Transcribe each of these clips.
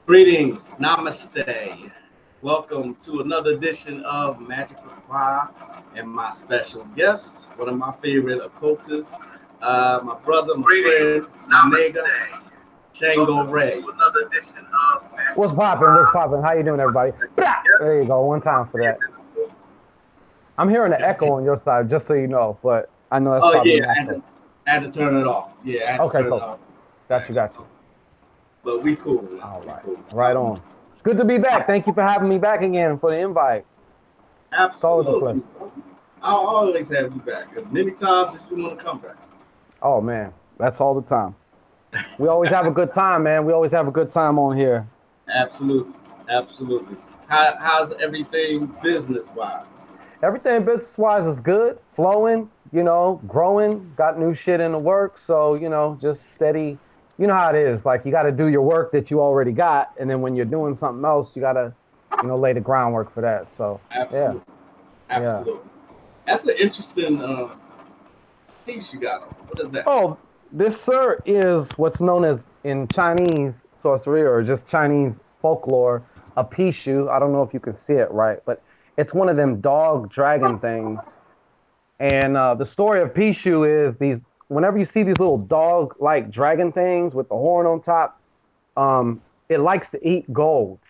Greetings, namaste. Welcome to another edition of Magick La Croix and my special guest, one of my favorite occultists, my brother, my friend, my nigga, Shango Rei. What's popping? What's popping? How you doing, everybody? Blah! There you go. One time for that. I'm hearing an echo on your side, just so you know, but I know that's Oh probably yeah, natural. I had to turn it off. Yeah, I had to Okay, turn it cool. off. Got you, got you. But we cool. Man. All We right. cool. Right on. It's good to be back. Thank you for having me back again for the invite. It's always a Absolutely. pleasure. I'll always have you back as many times as you want to come back. Oh, man. That's all the time. We always have a good time, man. We always have a good time on here. Absolutely. Absolutely. How's everything business wise? Everything business wise is good, flowing, growing, got new shit in the work. So, just steady. You know how it is. Like, you got to do your work that you already got. And then when you're doing something else, you got to, lay the groundwork for that. So, yeah, Absolutely. yeah. Absolutely. That's an interesting piece you got on. What is that? Oh, this, sir, is what's known as in Chinese sorcery or just Chinese folklore, a pishu. I don't know if you can see it right, but it's one of them dog dragon things. And the story of Pishu is these whenever you see these little dog like dragon things with the horn on top, it likes to eat gold.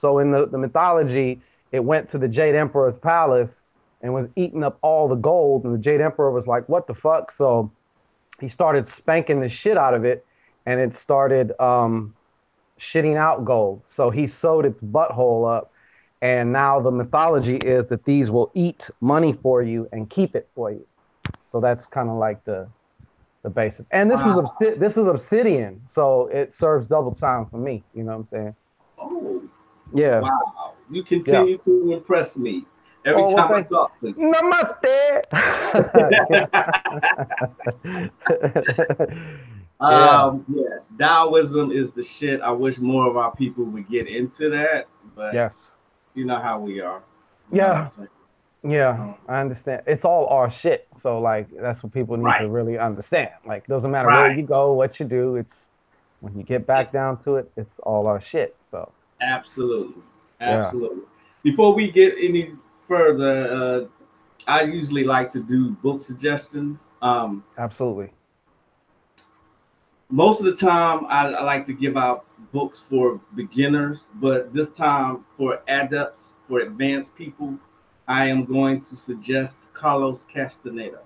So in the mythology, it went to the Jade Emperor's palace and was eating up all the gold. And the Jade Emperor was like, what the fuck? So he started spanking the shit out of it and it started shitting out gold. So he sewed its butthole up. And now the mythology is that these will eat money for you and keep it for you. So that's kind of like the basis. And Wow. this is obsidian, so it serves double time for me. You know what I'm saying? Oh, Yeah, wow. You yeah. continue to impress me every Oh well, time I thank you. talk to Namaste. Yeah. yeah, Taoism is the shit. I wish more of our people would get into that, but Yes. you know how we are. You know what I'm Yeah. saying? Yeah. Um, I understand. It's all our shit. So like that's what people need to right, really understand. Like doesn't matter where right. you go, what you do. It's when you get back It's down to it, it's all our shit. So absolutely, yeah. absolutely. Before we get any further, I usually like to do book suggestions. Absolutely. Most of the time, I like to give out books for beginners, but this time for adepts, for advanced people, I am going to suggest Carlos Castaneda,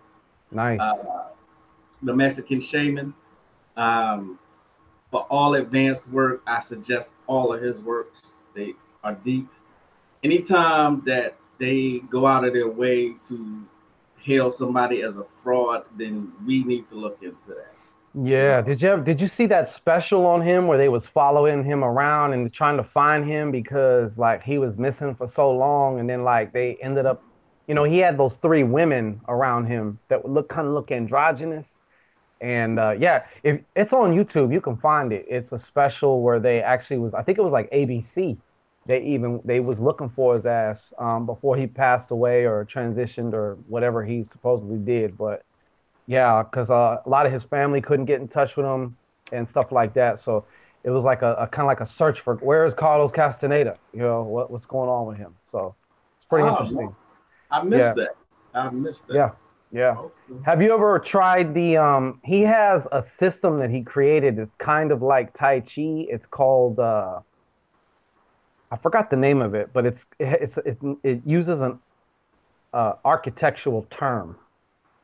Nice. uh, the Mexican shaman. Um, for all advanced work, I suggest all of his works. They are deep. Anytime that they go out of their way to hail somebody as a fraud, then we need to look into that. You Yeah. know, Did you see that special on him where they was following him around and trying to find him because like he was missing for so long and then like they ended up he had those three women around him that would look androgynous. And yeah, if it's on YouTube, you can find it. It's a special where they actually was I think it was like ABC. They was looking for his ass before he passed away or transitioned or whatever he supposedly did. But yeah, because a lot of his family couldn't get in touch with him and stuff like that. So it was like a kind of like a search for where is Carlos Castaneda? What's going on with him? So it's pretty oh no, interesting. I missed Yeah, that. I missed that. yeah, yeah. Okay. Have you ever tried the he has a system that he created. It's kind of like Tai Chi. It's called I forgot the name of it, but it uses an architectural term,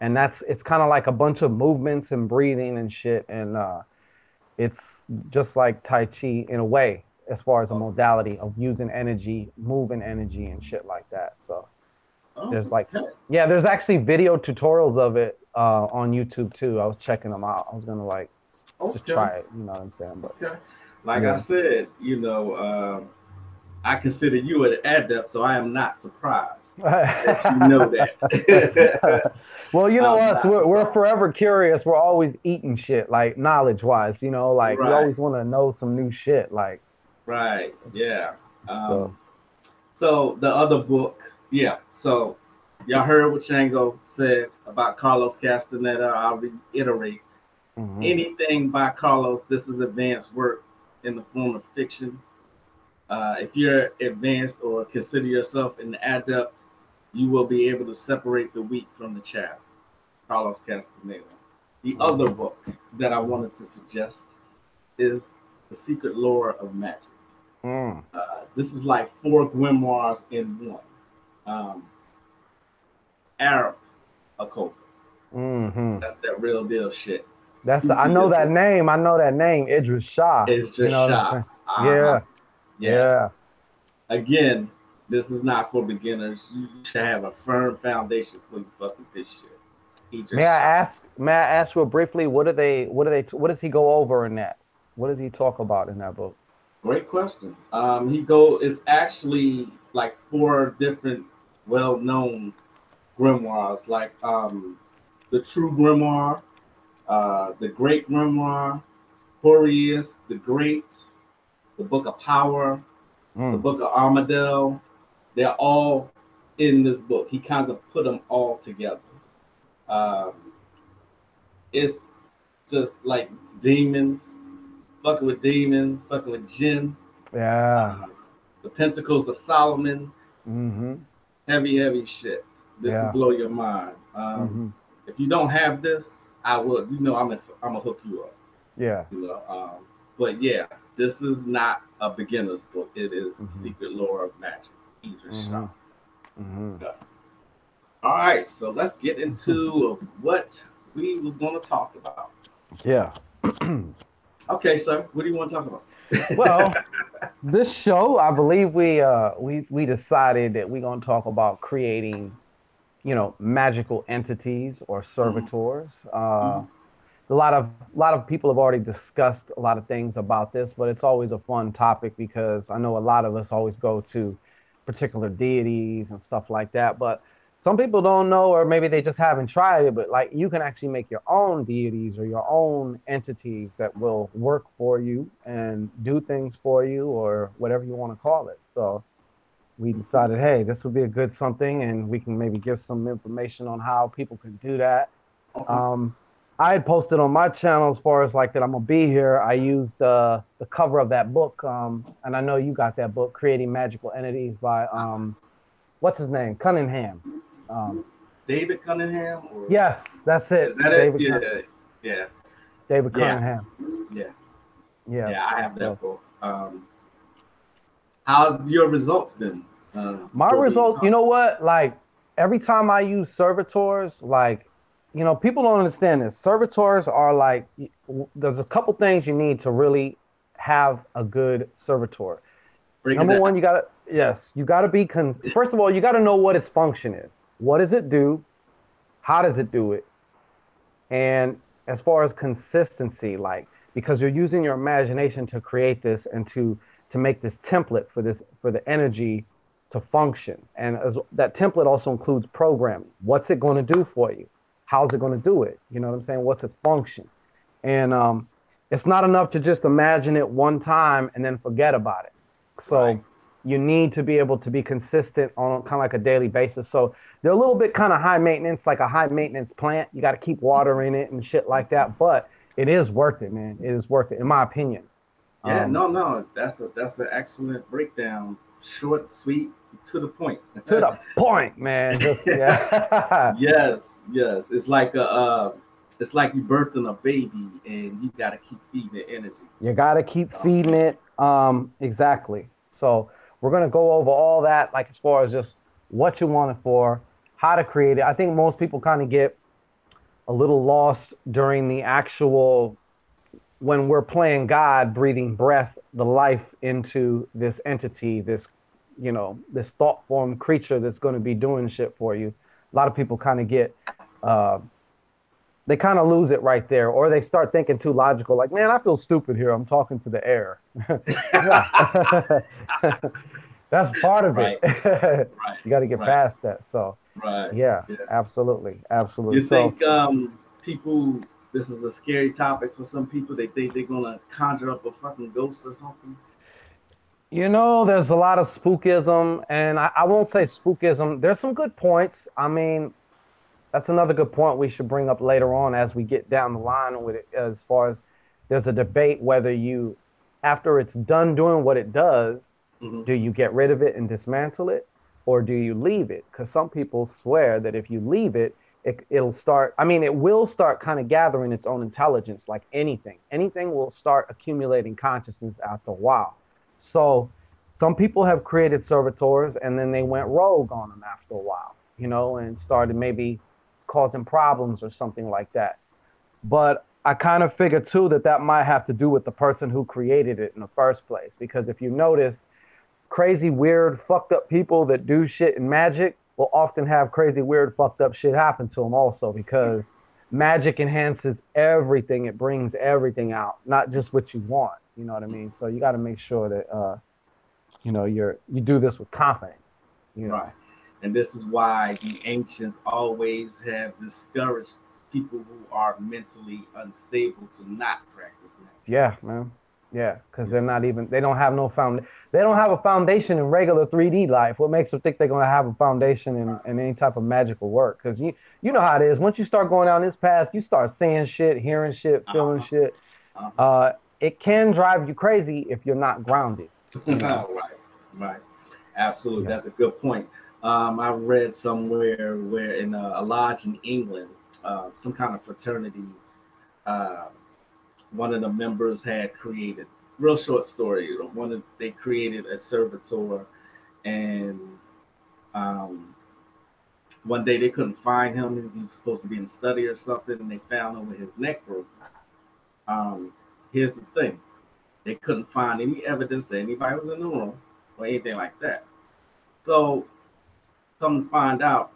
and it's kind of like a bunch of movements and breathing and shit, and it's just like Tai Chi in a way, as far as a Oh, modality of using energy, moving energy and shit like that. So oh, there's like, okay. yeah, there's actually video tutorials of it on YouTube too. I was checking them out. I was gonna like just Okay. try it, you know what I'm saying? But Okay. Like I yeah. said, I consider you an adept, so I am not surprised that you know that. Well, you know I'm us, not we're surprised. forever curious. We're always eating shit, like knowledge wise, like we Right. always want to know some new shit, like Right. Yeah. so. Um, so the other book, yeah. So y'all heard what Shango said about Carlos Castaneda. I'll reiterate Hmm. anything by Carlos. This is advanced work in the form of fiction. If you're advanced or consider yourself an adept, you will be able to separate the wheat from the chaff. Carlos Castaneda. The other book that I wanted to suggest is The Secret Lore of Magic. Mm. This is like 4 grimoires in one. Arab occultists. Mm-hmm. That's that real deal shit. I know that Sufism name. I know that name, Idris Shah. is You just know what I'm shot. saying? Yeah, Yeah. yeah. Again, this is not for beginners. You should have a firm foundation before you fuck with this shit. May Idris I Shah. ask? May I ask real briefly? What does he go over in that? What does he talk about in that book? Great question. It's actually like 4 different well-known grimoires, like the True Grimoire, the Great Grimoire, Horus the Great, the Book of Power, the Mm. Book of Armadale. They're all in this book. He kind of put them all together. Um, it's just like demons, fucking with jinn, Yeah. uh, the Pentacles of Solomon, Mm-hmm. heavy shit. This will Yeah. blow your mind. Mm-hmm. If you don't have this, I would. I'm gonna hook you up. Yeah. But yeah, this is not a beginner's book. It is The Mm-hmm. Secret Lore of Magic. Idris Mm-hmm. Shah. Mm-hmm. Yeah. All right, so let's get into what we was going to talk about. Yeah. Okay, sir, what do you want to talk about? Well, this show, I believe we decided that we're gonna talk about creating, magical entities or Mhm, servitors. mhm. A lot of people have already discussed a lot of things about this, but it's always a fun topic because I know a lot of us always go to particular deities and stuff like that, but some people don't know, or maybe they just haven't tried it, but like you can actually make your own deities or your own entities that will work for you and do things for you or whatever you want to call it. So we decided, hey, this would be a good something, and we can maybe give some information on how people can do that. Okay. um, I had posted on my channel as far as like that I'm gonna be here. I used the cover of that book, and I know you got that book, Creating Magical Entities by what's his name, Cunningham. Um, David Cunningham, or yes, that's is it, that it? Yeah, David yeah, Cunningham. yeah, Yeah. yeah. I have that So book. How have your results been? my Before we results, you talk. know what? Like every time I use servitors, like people don't understand this. Servitors are like there's a couple things you need to really have a good servitor. Break it Number one, down. you gotta be first of all, you gotta know what its function is. What does it do? How does it do it? And as far as consistency, like because you're using your imagination to create this and to make this template for the energy to function. And that template also includes programming. What's it going to do for you? How's it going to do it? You know what I'm saying? What's its function? And it's not enough to just imagine it one time and then forget about it. Right. So you need to be able to be consistent on kind of like a daily basis. So they're a little bit kind of high maintenance, like a high maintenance plant. You got to keep watering it and shit like that. But it is worth it, man. It is worth it, in my opinion. Yeah. Um, No. That's an excellent breakdown. Short, sweet, to the point. to the point, man. Just yeah, Yes. It's like you birthing a baby and you gotta keep feeding it energy. you got to keep You know what I'm feeding saying? it. Exactly. So we're gonna go over all that, like as far as just what you want it for, how to create it. I think most people kind of get a little lost during the actual when we're playing God, breathing breath, the life into this entity, this thought form creature that's going to be doing shit for you. A lot of people kind of uh, they kind of lose it right there, or they start thinking too logical, like, man, I feel stupid here. I'm talking to the air. Yeah, that's part of it. Right, right, You got to get right, past that. So, right. yeah, Yeah. absolutely, absolutely. You So, think people this is a scary topic for some people? They think they're gonna conjure up a fucking ghost or something? there's a lot of spookism, and I won't say spookism. There's some good points. I mean, that's another good point we should bring up later on as we get down the line with it, as far as there's a debate whether you, after it's done doing what it does, Hmm. Do you get rid of it and dismantle it, or do you leave it? Because some people swear that if you leave it, it'll start. I mean, it will start kind of gathering its own intelligence, like anything. Anything will start accumulating consciousness after a while. So some people have created servitors and then they went rogue on them after a while, and started maybe causing problems or something like that. But I kind of figure too that that might have to do with the person who created it in the first place. Because if you notice, crazy, weird, fucked up people that do shit in magic will often have crazy, weird, fucked up shit happen to them also, because magic enhances everything. It brings everything out, not just what you want. You know what I mean? So you got to make sure that you do this with confidence. Right. And this is why the ancients always have discouraged people who are mentally unstable to not practice magic. Yeah, man. Yeah, because they don't have no they don't have a foundation in regular 3D life. What makes them think they're gonna have a foundation in any type of magical work? Because you know how it is. Once you start going down this path, you start seeing shit, hearing shit, feeling Uh-huh. shit. Uh-huh. It can drive you crazy if you're not grounded. Right. Right. Absolutely. Yeah. That's a good point. I read somewhere where in a lodge in England, some kind of fraternity, uh, one of the members had created, real short story, they created a servitor, and um, one day they couldn't find him. He was supposed to be in study or something, and they found him with his neck broken. Um, Here's the thing: they couldn't find any evidence that anybody was in the room or anything like that. So, come to find out,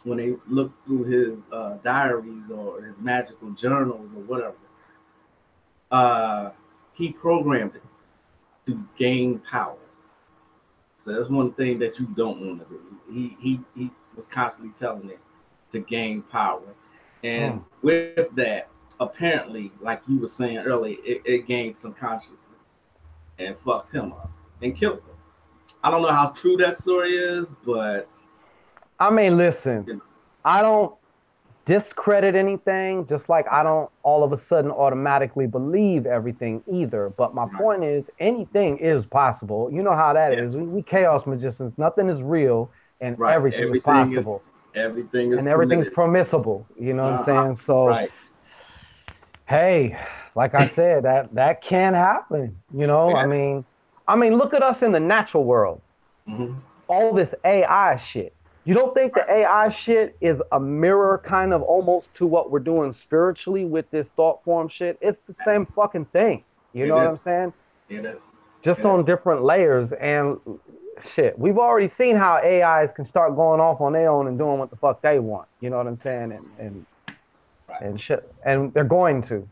when they looked through his diaries or his magical journals or whatever, uh, he programmed it to gain power. So that's one thing that you don't want to do. He was constantly telling it to gain power, and Mm. with that, apparently, like you were saying earlier, it gained some consciousness and fucked him up and killed him. I don't know how true that story is, but I mean, listen, you know, I don't discredit anything, just like I don't all of a sudden automatically believe everything either. But my right, point is, anything is possible. You know how that yeah, is. We chaos magicians, nothing is real and right. everything is possible Everything is and everything's permitted. permissible. You know what I'm Uh-huh. saying? So, Right. hey, like I said, that can happen. Yeah. I mean, look at us in the natural world. Mm-hmm. All this AI shit. You don't think the Right. AI shit is a mirror kind of almost to what we're doing spiritually with this thought form shit? It's the same fucking thing. You know It what is. I'm saying? It is. Just It is. on different layers and shit. We've already seen how AIs can start going off on their own and doing what the fuck they want. You know what I'm saying? Right. And shit. And they're going to,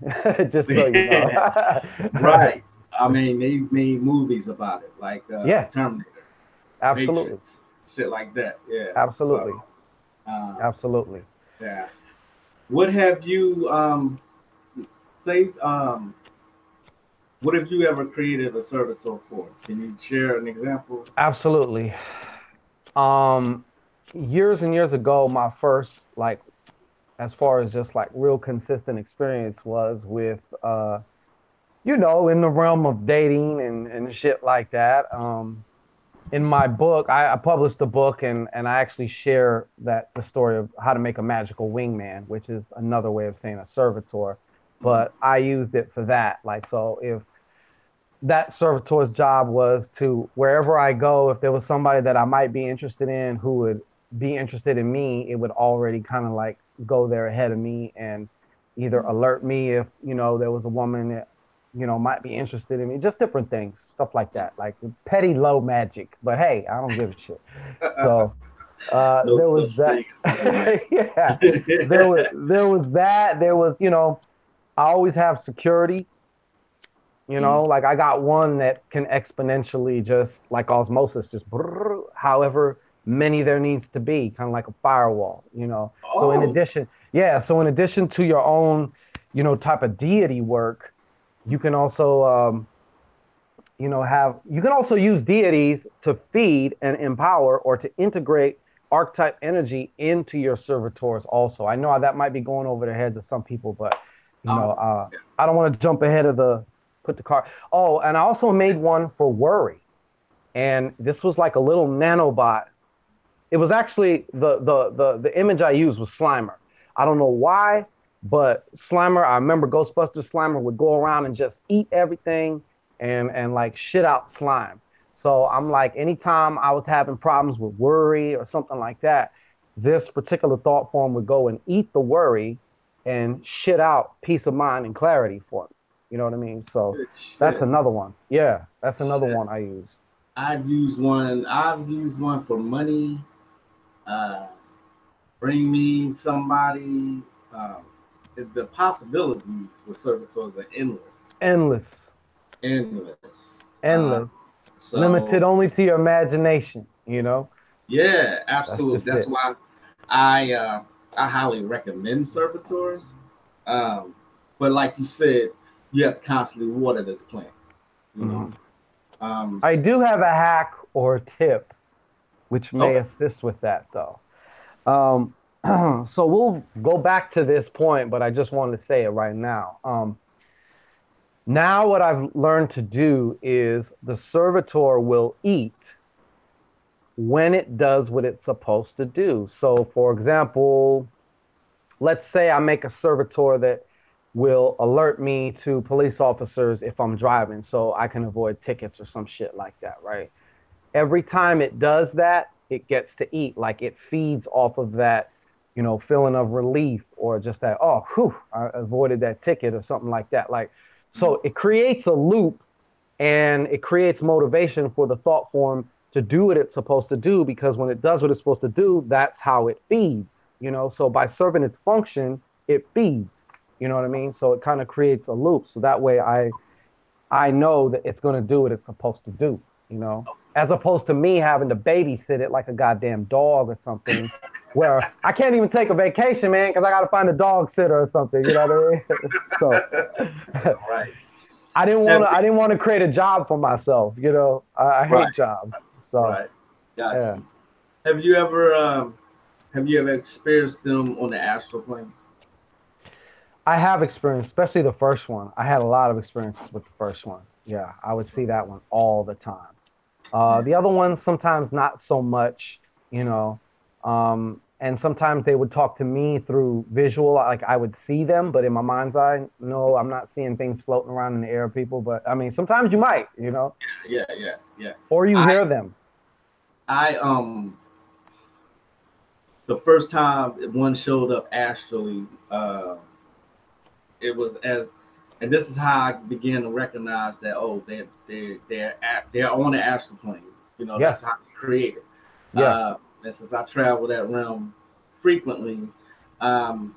just so you know. Right. I mean, they made movies about it, like Yeah, Terminator, absolutely. Matrix, shit like that. Yeah. So, Absolutely. um, Absolutely. yeah. What have you say? What have you ever created a servitor for? Can you share an example? Absolutely. Um, Years and years ago, my first, like, as far as just like real consistent experience was with in the realm of dating and shit like that. In my book, I published a book and I actually share the story of how to make a magical wingman, which is another way of saying a servitor. Mm-hmm. But I used it for that. Like, so if that servitor's job was to wherever I go, if there was somebody that I might be interested in who would be interested in me, it would already kind of like go there ahead of me and either Mm-hmm. alert me if, there was a woman that, might be interested in me, just different things, stuff like that, like petty low magic. But hey, I don't give a shit. So No there was such that. thing as low man. Yeah, there was that. There was, I always have security. Mm-hmm. Like I got one that can exponentially just like osmosis, just brrr, however many there needs to be, kind of like a firewall. So in Oh. addition, yeah, so in addition to your own, type of deity work, you can also, you can also use deities to feed and empower or to integrate archetype energy into your servitors also. I know that might be going over the heads of some people, but Oh. Yeah. I don't want to jump ahead of put the car. Oh, and I also made one for worry. and this was like a little nanobot. It was actually the image I used was Slimer. I don't know why, but Slimer. I remember Ghostbusters Slimer would go around and just eat everything and like shit out slime. So I'm like, anytime I was having problems with worry or something like that, this particular thought form would go and eat the worry and shit out peace of mind and clarity for me. You know what I mean? So Good that's shit. another one. Yeah, that's another Shit. one I used. I've used one. I've used one for money. Uh, Bring me somebody. Um, the possibilities with servitors are endless, Endless, endless. endless, So limited only to your imagination. You know, yeah, that's absolutely. just That's it. why I uh, I highly recommend servitors. Um, but like you said, you have to constantly water this plant. You know. Mhm. Um, I do have a hack or a tip which may okay. assist with that, though. Um, so we'll go back to this point, but I just wanted to say it right now. Now, what I've learned to do is the servitor will eat when it does what it's supposed to do. So, for example, let's say I make a servitor that will alert me to police officers if I'm driving so I can avoid tickets or some shit like that, right? Every time it does that, it gets to eat. Like it feeds off of that, feeling of relief or just that, oh, whew, I avoided that ticket or something like that. Like, so it creates a loop and it creates motivation for the thought form to do what it's supposed to do because when it does what it's supposed to do, that's how it feeds. So by serving its function, it feeds. You know what I mean? So it kind of creates a loop. So that way I know that it's going to do what it's supposed to do, as opposed to me having to babysit it like a goddamn dog or something, where I can't even take a vacation, man, because I got to find a dog sitter or something. You know what I mean? So Right. I didn't want Have to. I didn't want to create a job for myself. I right. hate jobs. So Right. Got yeah, you. Have you ever experienced them on the astral plane? I have experience, especially the first one. I had a lot of experiences with the first one. Yeah, I would see that one all the time. Yeah. The other ones sometimes not so much, you know. And sometimes they would talk to me through visual, like I would see them, but in my mind's eye, no, I'm not seeing things floating around in the air, people. But I mean, sometimes you might, Yeah. Yeah. Yeah. or you I hear them. I the first time one showed up astrally, it was as and this is how I began to recognize that they're on the astral plane. You know, Yeah, that's how they create it. yeah, And since I travel that realm frequently, um,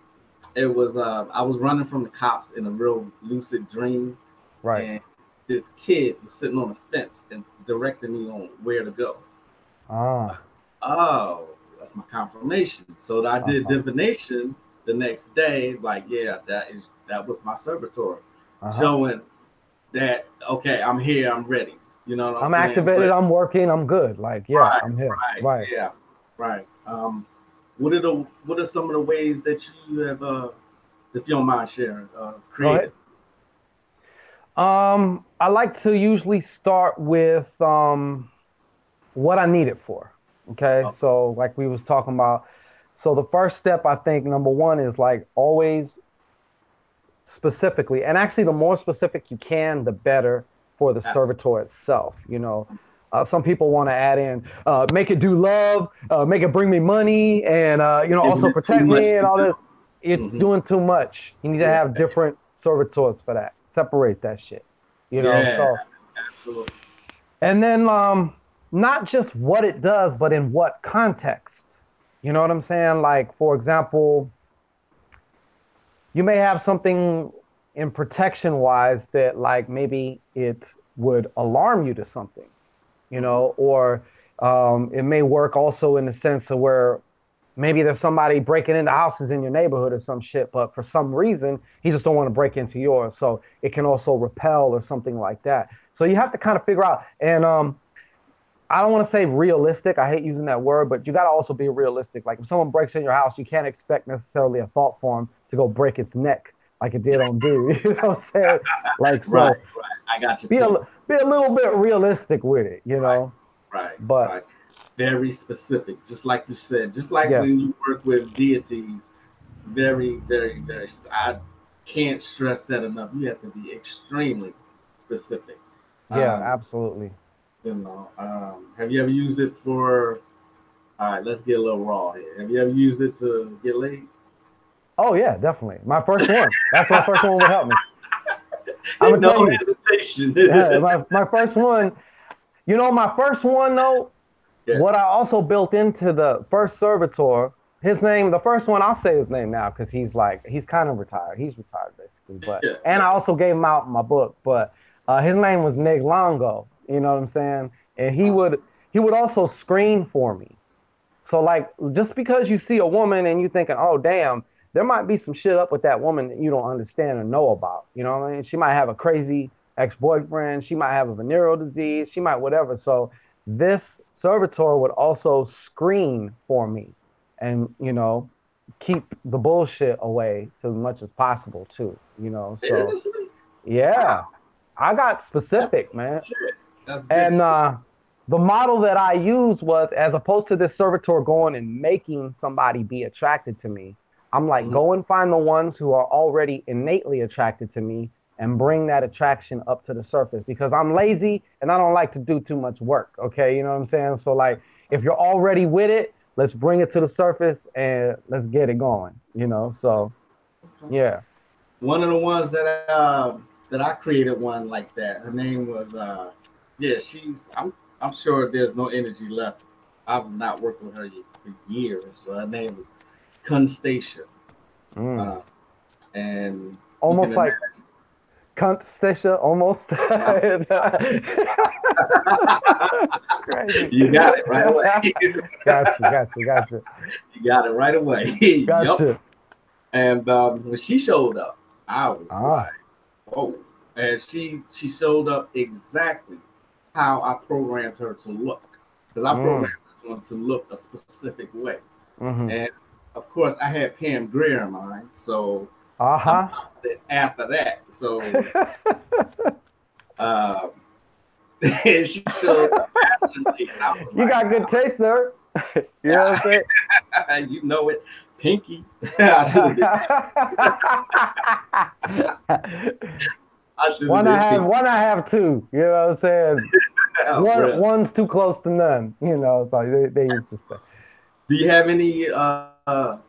it was I was running from the cops in a real lucid dream, right. and this kid was sitting on a fence and directing me on where to go. Ah, Oh, that's my confirmation. So I did uh-huh, divination the next day. Like, yeah, that was my servitor, uh-huh. showing that okay, I'm here, I'm ready. You know what I'm I'm saying? activated. But I'm working. I'm good. Like, yeah, right, I'm here. right, Right. yeah, right. What are some of the ways that you have, if you don't mind sharing, Go ahead. created? I like to usually start with what I need it for. Okay. Oh, So like we was talking about, so the first step I think number one is like always specifically, and actually the more specific you can, the better for the servitor itself. Some people want to add in, make it do love, make it bring me money, and giving also it too protect much me and to all do. this. It's Hmm. doing too much. You need to Yeah, have different servitors for that. Separate that shit. yeah, So absolutely. and then not just what it does, but in what context. You know what I'm saying? Like, for example, you may have something in protection wise that, like, maybe it would alarm you to something, Hmm. or it may work also in the sense of where maybe there's somebody breaking into houses in your neighborhood or some shit, but for some reason, he just don't want to break into yours. So it can also repel or something like that. So you have to kind of figure out. And I don't want to say realistic. I hate using that word, but you got to also be realistic. Like if someone breaks in your house, you can't expect necessarily a thought form to go break its neck like it did on dude. You know what I'm saying? Like Right, so, right. I got your be a point. be a little bit realistic with it. Right, Right, But right. Very specific, just like you said. Just like yeah, when you work with deities, very, very, very. I can't stress that enough. You have to be extremely specific. yeah, Um, absolutely. have you ever used it for? All right, let's get a little raw here. Have you ever used it to get laid? Oh yeah, definitely. My first one. That's my first one would help me. I'm gonna No tell you. hesitation. Yeah, my first one. You know, my first one though. Yeah, What I also built into the first servitor, his name, the first one, I'll say his name now because he's kind of retired. He's retired basically, but yeah, and yeah. I also gave him out in my book, but his name was Nig Longo. You know what I'm saying? And Uh, he would also screen for me. So like just because you see a woman and you thinking, oh damn, there might be some shit up with that woman that you don't understand or know about. You know what I mean? She might have a crazy ex-boyfriend, she might have a venereal disease, she might whatever. So this servitor would also screen for me and keep the bullshit away to as much as possible too. So seriously? yeah, Wow, I got that's specific, good man. shit. That's good And shit. the model that I used was as opposed to this servitor going and making somebody be attracted to me, I'm like, Mhm. go and find the ones who are already innately attracted to me and bring that attraction up to the surface because I'm lazy and I don't like to do too much work. Okay. You know what I'm saying? So, like, if you're already with it, let's bring it to the surface and let's get it going. So, yeah. One of the ones that I created one like that. Her name was yeah. I'm sure there's no energy left. I've not worked with her for years. So her name was Constatia, Mm. uh, and you can Almost imagine. like cunt station, almost. Crazy. You got it right away. Gotcha, gotcha, gotcha, You got it right away. Yup. gotcha. And when she showed up, I was Ah. like, "Oh!" And she showed up exactly how I programmed her to look, because I Mm. programmed this one to look a specific way. Mm-hmm. And of course, I had Pam Grier in mind, so I Uh-huh. modeled it after that. So um, and she showed up absolutely, and I was You like, got good taste, sir. You know what I'm you know it, Pinky. I should have did. saying? I should have did Pinky. One I have two. You know what I'm saying? Real. One's too close to none. So they used to say. Do you have any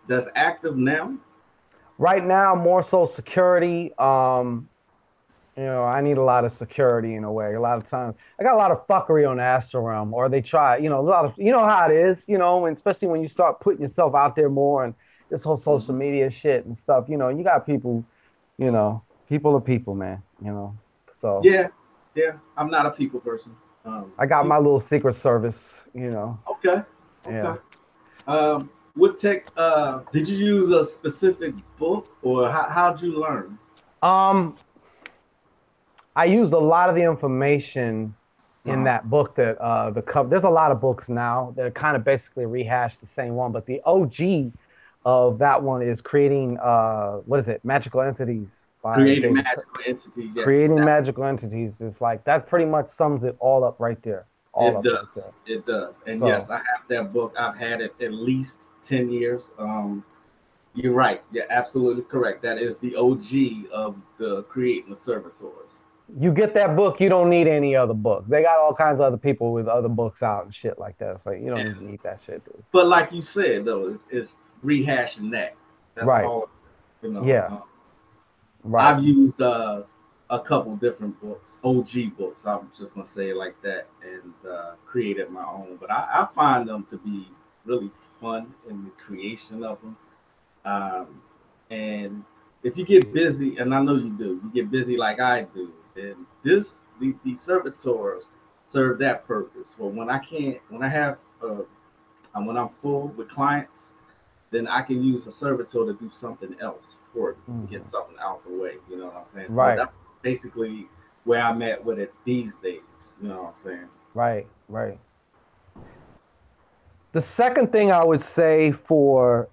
that's active now? Right now, more so security. I need a lot of security in a way. A lot of times, I got a lot of fuckery on the astral realm, or they try. A lot of how it is. And especially when you start putting yourself out there more and this whole social Mhm. media shit and stuff. You got people. People are people, man. So Yeah, yeah. I'm not a people person. I got my People. little secret service. You know, Okay, yeah. okay. What tech? Did you use a specific book, or how'd you learn? Um, I used a lot of the information in Uh-huh. that book that the cover. There's a lot of books now that kind of basically rehash the same one, but the OG of that one is creating what is it? Magical entities by Creating David. magical entities. Yeah, Creating that magical entities is like that. Pretty much sums it all up right there. All it up right there. does. It does. And yes, So I have that book. I've had it at least 10 years. You're right. You're absolutely correct. That is the OG of the creating the servitors. you get that book, you don't need any other book. They got all kinds of other people with other books out and shit like that. So you don't even need that shit, dude. But like you said, though, it's rehashing that. That's Right. all. You know, Yeah. Right. I've used a couple different books, OG books. I'm just gonna say it like that, and created my own. But I find them to be really fun in the creation of them. Um, and if you get busy, and I know you do, you get busy like I do, then the servitors serve that purpose. For when I can't, when I have, when I'm full with clients, then I can use a servitor to do something else for me, get Mhm. something out the way. You know what I'm saying? So Right. that's basically where I'm at with it these days. You know what I'm saying? Right. Right. The second thing I would say for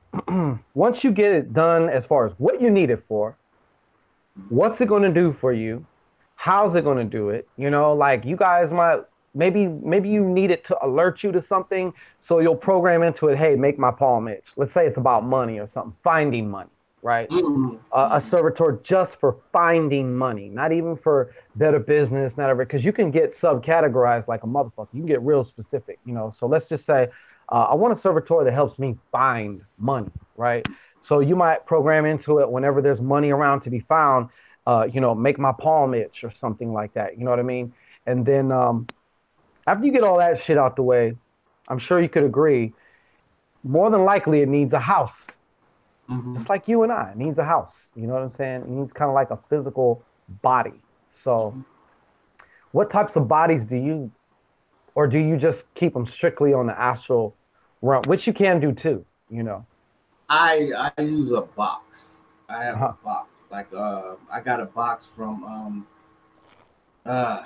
once you get it done as far as what you need it for, what's it going to do for you? How's it going to do it? Like you guys might maybe you need it to alert you to something, so you'll program into it, hey, make my palm itch. Let's say it's about money or something, finding money, right? A servitor just for finding money, not even for better business, not ever, because you can get subcategorized like a motherfucker. You can get real specific, you know. So let's just say I want a servitor that helps me find money, right? So you might program into it whenever there's money around to be found, you know, make my palm itch or something like that. You know what I mean? And then after you get all that shit out the way, I'm sure you could agree, more than likely it needs a house. Just like you and I, it needs a house. You know what I'm saying? It needs kind of like a physical body. So, what types of bodies do you, or do you just keep them strictly on the astral realm, which you can do too? You know. I use a box. I have Uh-huh. a box. Like I got a box from uh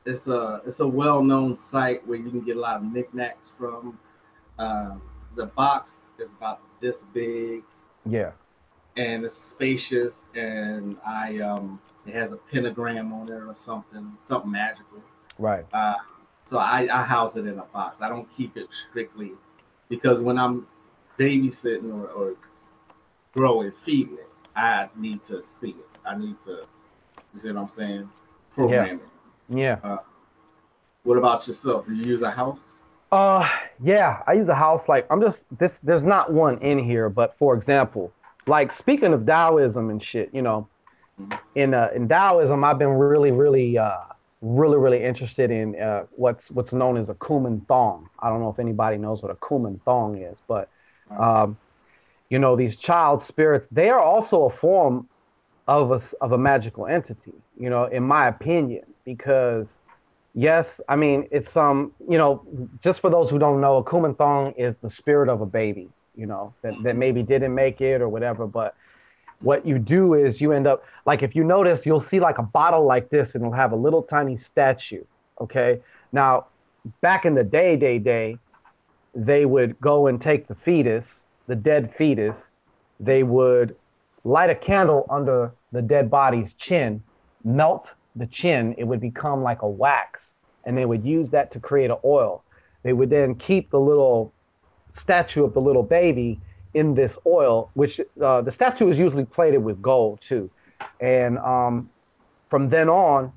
it's a well-known site where you can get a lot of knickknacks from. The box is about this big Yeah. and it's spacious, and it has a pentagram on it or something magical. Right. Uh, so I house it in a box. I don't keep it strictly because when I'm babysitting or growing, feeding it, I need to see it. I need to, you see what I'm saying? Yeah. Program it. Yeah. What about yourself? Do you use a house? Uh, yeah, I use a house like I'm just this. There's not one in here, but for example, like speaking of Taoism and shit, you know, Mhm. in Taoism, I've been really interested in what's known as a Kuman Thong. I don't know if anybody knows what a Kuman Thong is, but Uh, um, you know, these child spirits, they are also a form of a magical entity. You know, in my opinion, because yes, I mean it's you know, just for those who don't know, a Kumanthong is the spirit of a baby, you know, that maybe didn't make it or whatever. But what you do is you end up like if you notice, you'll see like a bottle like this and it'll have a little tiny statue. Okay. Now, back in the day, they would go and take the fetus, the dead fetus, they would light a candle under the dead body's chin, melt the chin, it would become like a wax, and they would use that to create an oil. They would then keep the little statue of the little baby in this oil, which the statue is usually plated with gold too. And from then on,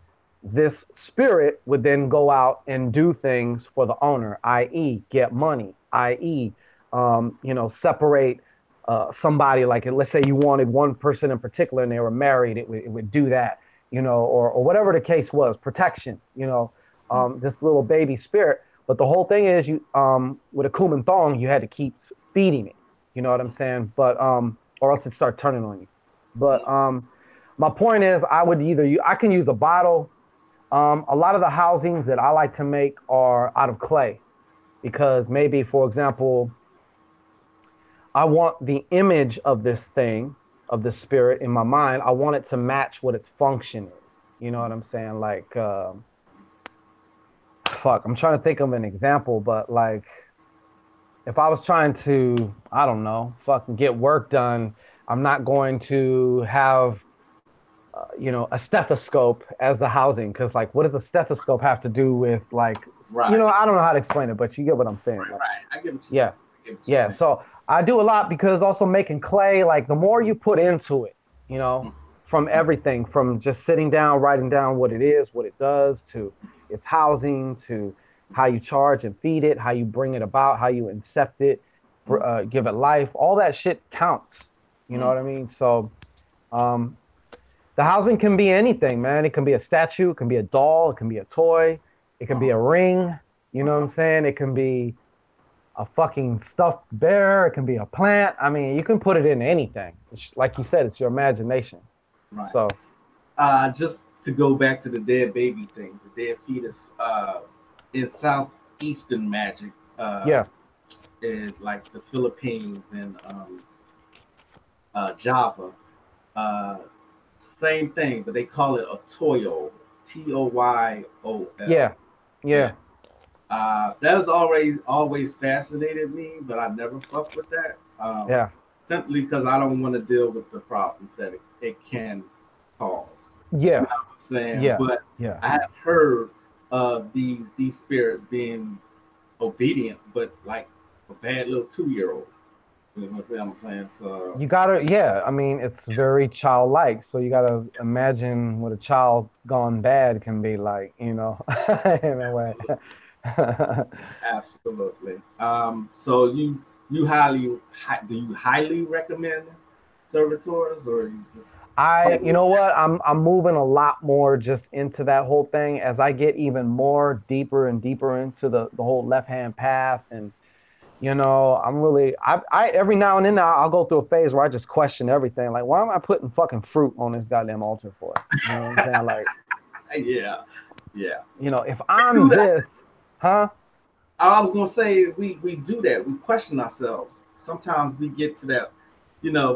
this spirit would then go out and do things for the owner, i.e., get money, i.e., you know, separate somebody. Like, let's say you wanted one person in particular and they were married, it would do that, you know, or whatever the case was, protection, you know, this little baby spirit. But the whole thing is, you with a Kuman thong, you had to keep feeding it. You know what I'm saying? But or else it start turning on you. But my point is, I can use a bottle. A lot of the housings that I like to make are out of clay because maybe, for example, I want the image of this thing, of the spirit in my mind. I want it to match what its function is. You know what I'm saying? Like, fuck, I'm trying to think of an example, but like, if I was trying to, I don't know, fucking get work done, I'm not going to have you know, a stethoscope as the housing. Because, like, what does a stethoscope have to do with, like, you know, right, I don't know how to explain it, but you get what I'm saying. Like, right. I get what you're saying. yeah, I get what you're yeah. saying. So I do a lot because also making clay, like, the more you put into it, you know, from everything, from just sitting down, writing down what it is, what it does, to its housing, to how you charge and feed it, how you bring it about, how you incept it, give it life, all that shit counts. You know what I mean? So, um, the housing can be anything, man. It can be a statue, it can be a doll, it can be a toy, it can be Uh-huh. a ring. You know what Uh-huh. I'm saying? It can be a fucking stuffed bear. It can be a plant. I mean, you can put it in anything. It's, like you said, it's your imagination. Right. So, Just to go back to the dead baby thing, the dead fetus. In southeastern magic, yeah, in like the Philippines and Java, uh, same thing, but they call it a toyo, Toyol. yeah, Yeah. yeah, That has always fascinated me, but I never fucked with that. yeah, Simply because I don't want to deal with the problems that it can cause. You yeah, know what I'm saying? yeah, But yeah, I have heard of these spirits being obedient, but like a bad little 2-year-old. You know what I'm saying? So You gotta, yeah. I mean, it's very childlike, so you gotta imagine what a child gone bad can be like, in a way. absolutely, absolutely. So do you highly recommend servitors, or you just You know what? I'm moving a lot more just into that whole thing as I get even more deeper and deeper into the whole left hand path. And I'm really I every now and then I'll go through a phase where I just question everything. Like, why am I putting fucking fruit on this goddamn altar for? You know what I'm saying? Like, yeah, yeah. if We do I'm that. this, huh? I was gonna say we do that. We question ourselves. Sometimes we get to that,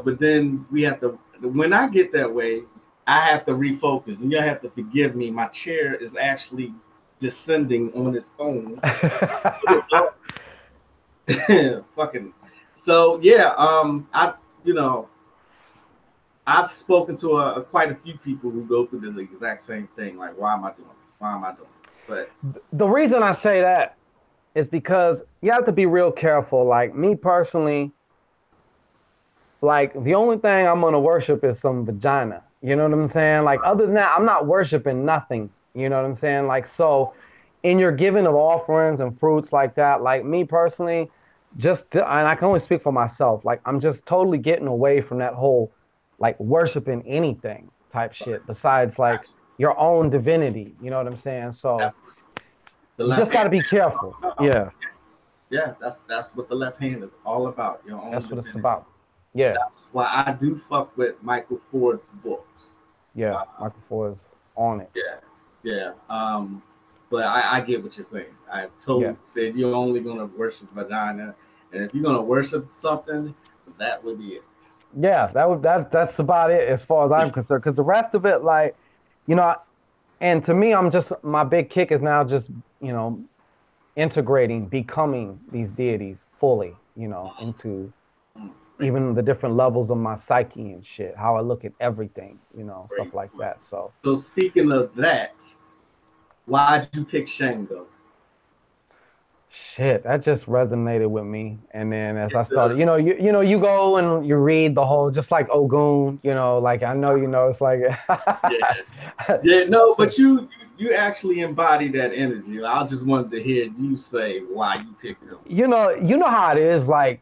but then we have to. When I get that way, I have to refocus, and you have to forgive me. My chair is actually descending on its own. Fucking. So yeah, you know I've spoken to quite a few people who go through this exact same thing. Like, why am I doing this? Why am I doing this? But The reason I say that is because you have to be real careful. Like me personally, like the only thing I'm gonna worship is some vagina. You know what I'm saying? Like other than that, I'm not worshiping nothing. You know what I'm saying? Like so, in your giving of offerings and fruits like that, like me personally, and I can only speak for myself. Like I'm just totally getting away from that whole like worshiping anything type shit besides like your own divinity. You know what I'm saying? So that's the you left just got to hand. be That's all careful. about. Yeah, Yeah, that's what the left hand is all about. Your own that's what it's divinity. about. Yeah, That's why I do fuck with Michael Ford's books. yeah. Uh, Michael Four is on it. yeah, yeah. But I get what you're saying. I Yeah. told said you're only gonna worship vagina, and if you're gonna worship something, that would be it. Yeah, that's about it as far as I'm concerned. Because the rest of it, like, you know, and to me, I'm just my big kick is now just you know integrating, becoming these deities fully, into Mm, great, even the different levels of my psyche and shit, how I look at everything, stuff great. like that. So So speaking of that, why'd you pick Shango? shit, that just resonated with me. And then as It I started, does. you go and you read the whole, just like Ogun, like I know, it's like, Yeah, yeah. No, but you actually embody that energy. I just wanted to hear you say why you picked him. you know how it is. Like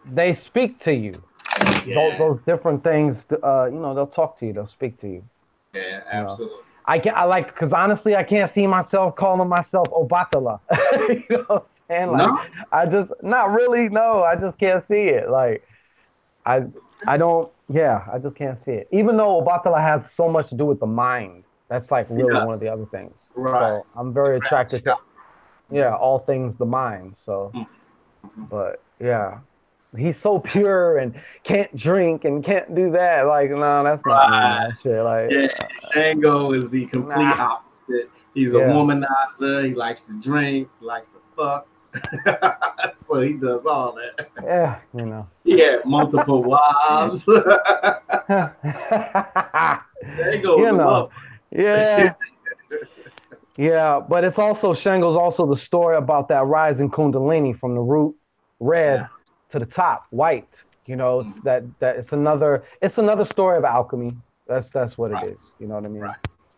they speak to you. Yeah, Those different things. They'll talk to you. They'll speak to you. yeah, You know, absolutely. I like because honestly, I can't see myself calling myself Obatala. You know what I'm saying? Like No, I just not really. No, I just can't see it. Like I I don't. Yeah, I just can't see it. Even though Obatala has so much to do with the mind. That's like he really one of the does. other things. Right. So I'm The very crown attracted to, chakra. yeah, all things the mind. So, Mm-hmm. but yeah, he's so pure and can't drink and can't do that. Like, no, that's not me, Right. man. Shit, like, Yeah, Shango is the complete nah, opposite. He's a yeah, womanizer. He likes to drink. He likes to fuck. So he does all that. yeah, He had multiple wives. There goes you a know, motherfucker. yeah, yeah. But it's also Shango's also the story about that rising Kundalini from the root Yeah. red to the top white. It's Mhm. that it's another story of alchemy. That's what it Right. is. You know what I mean? Right.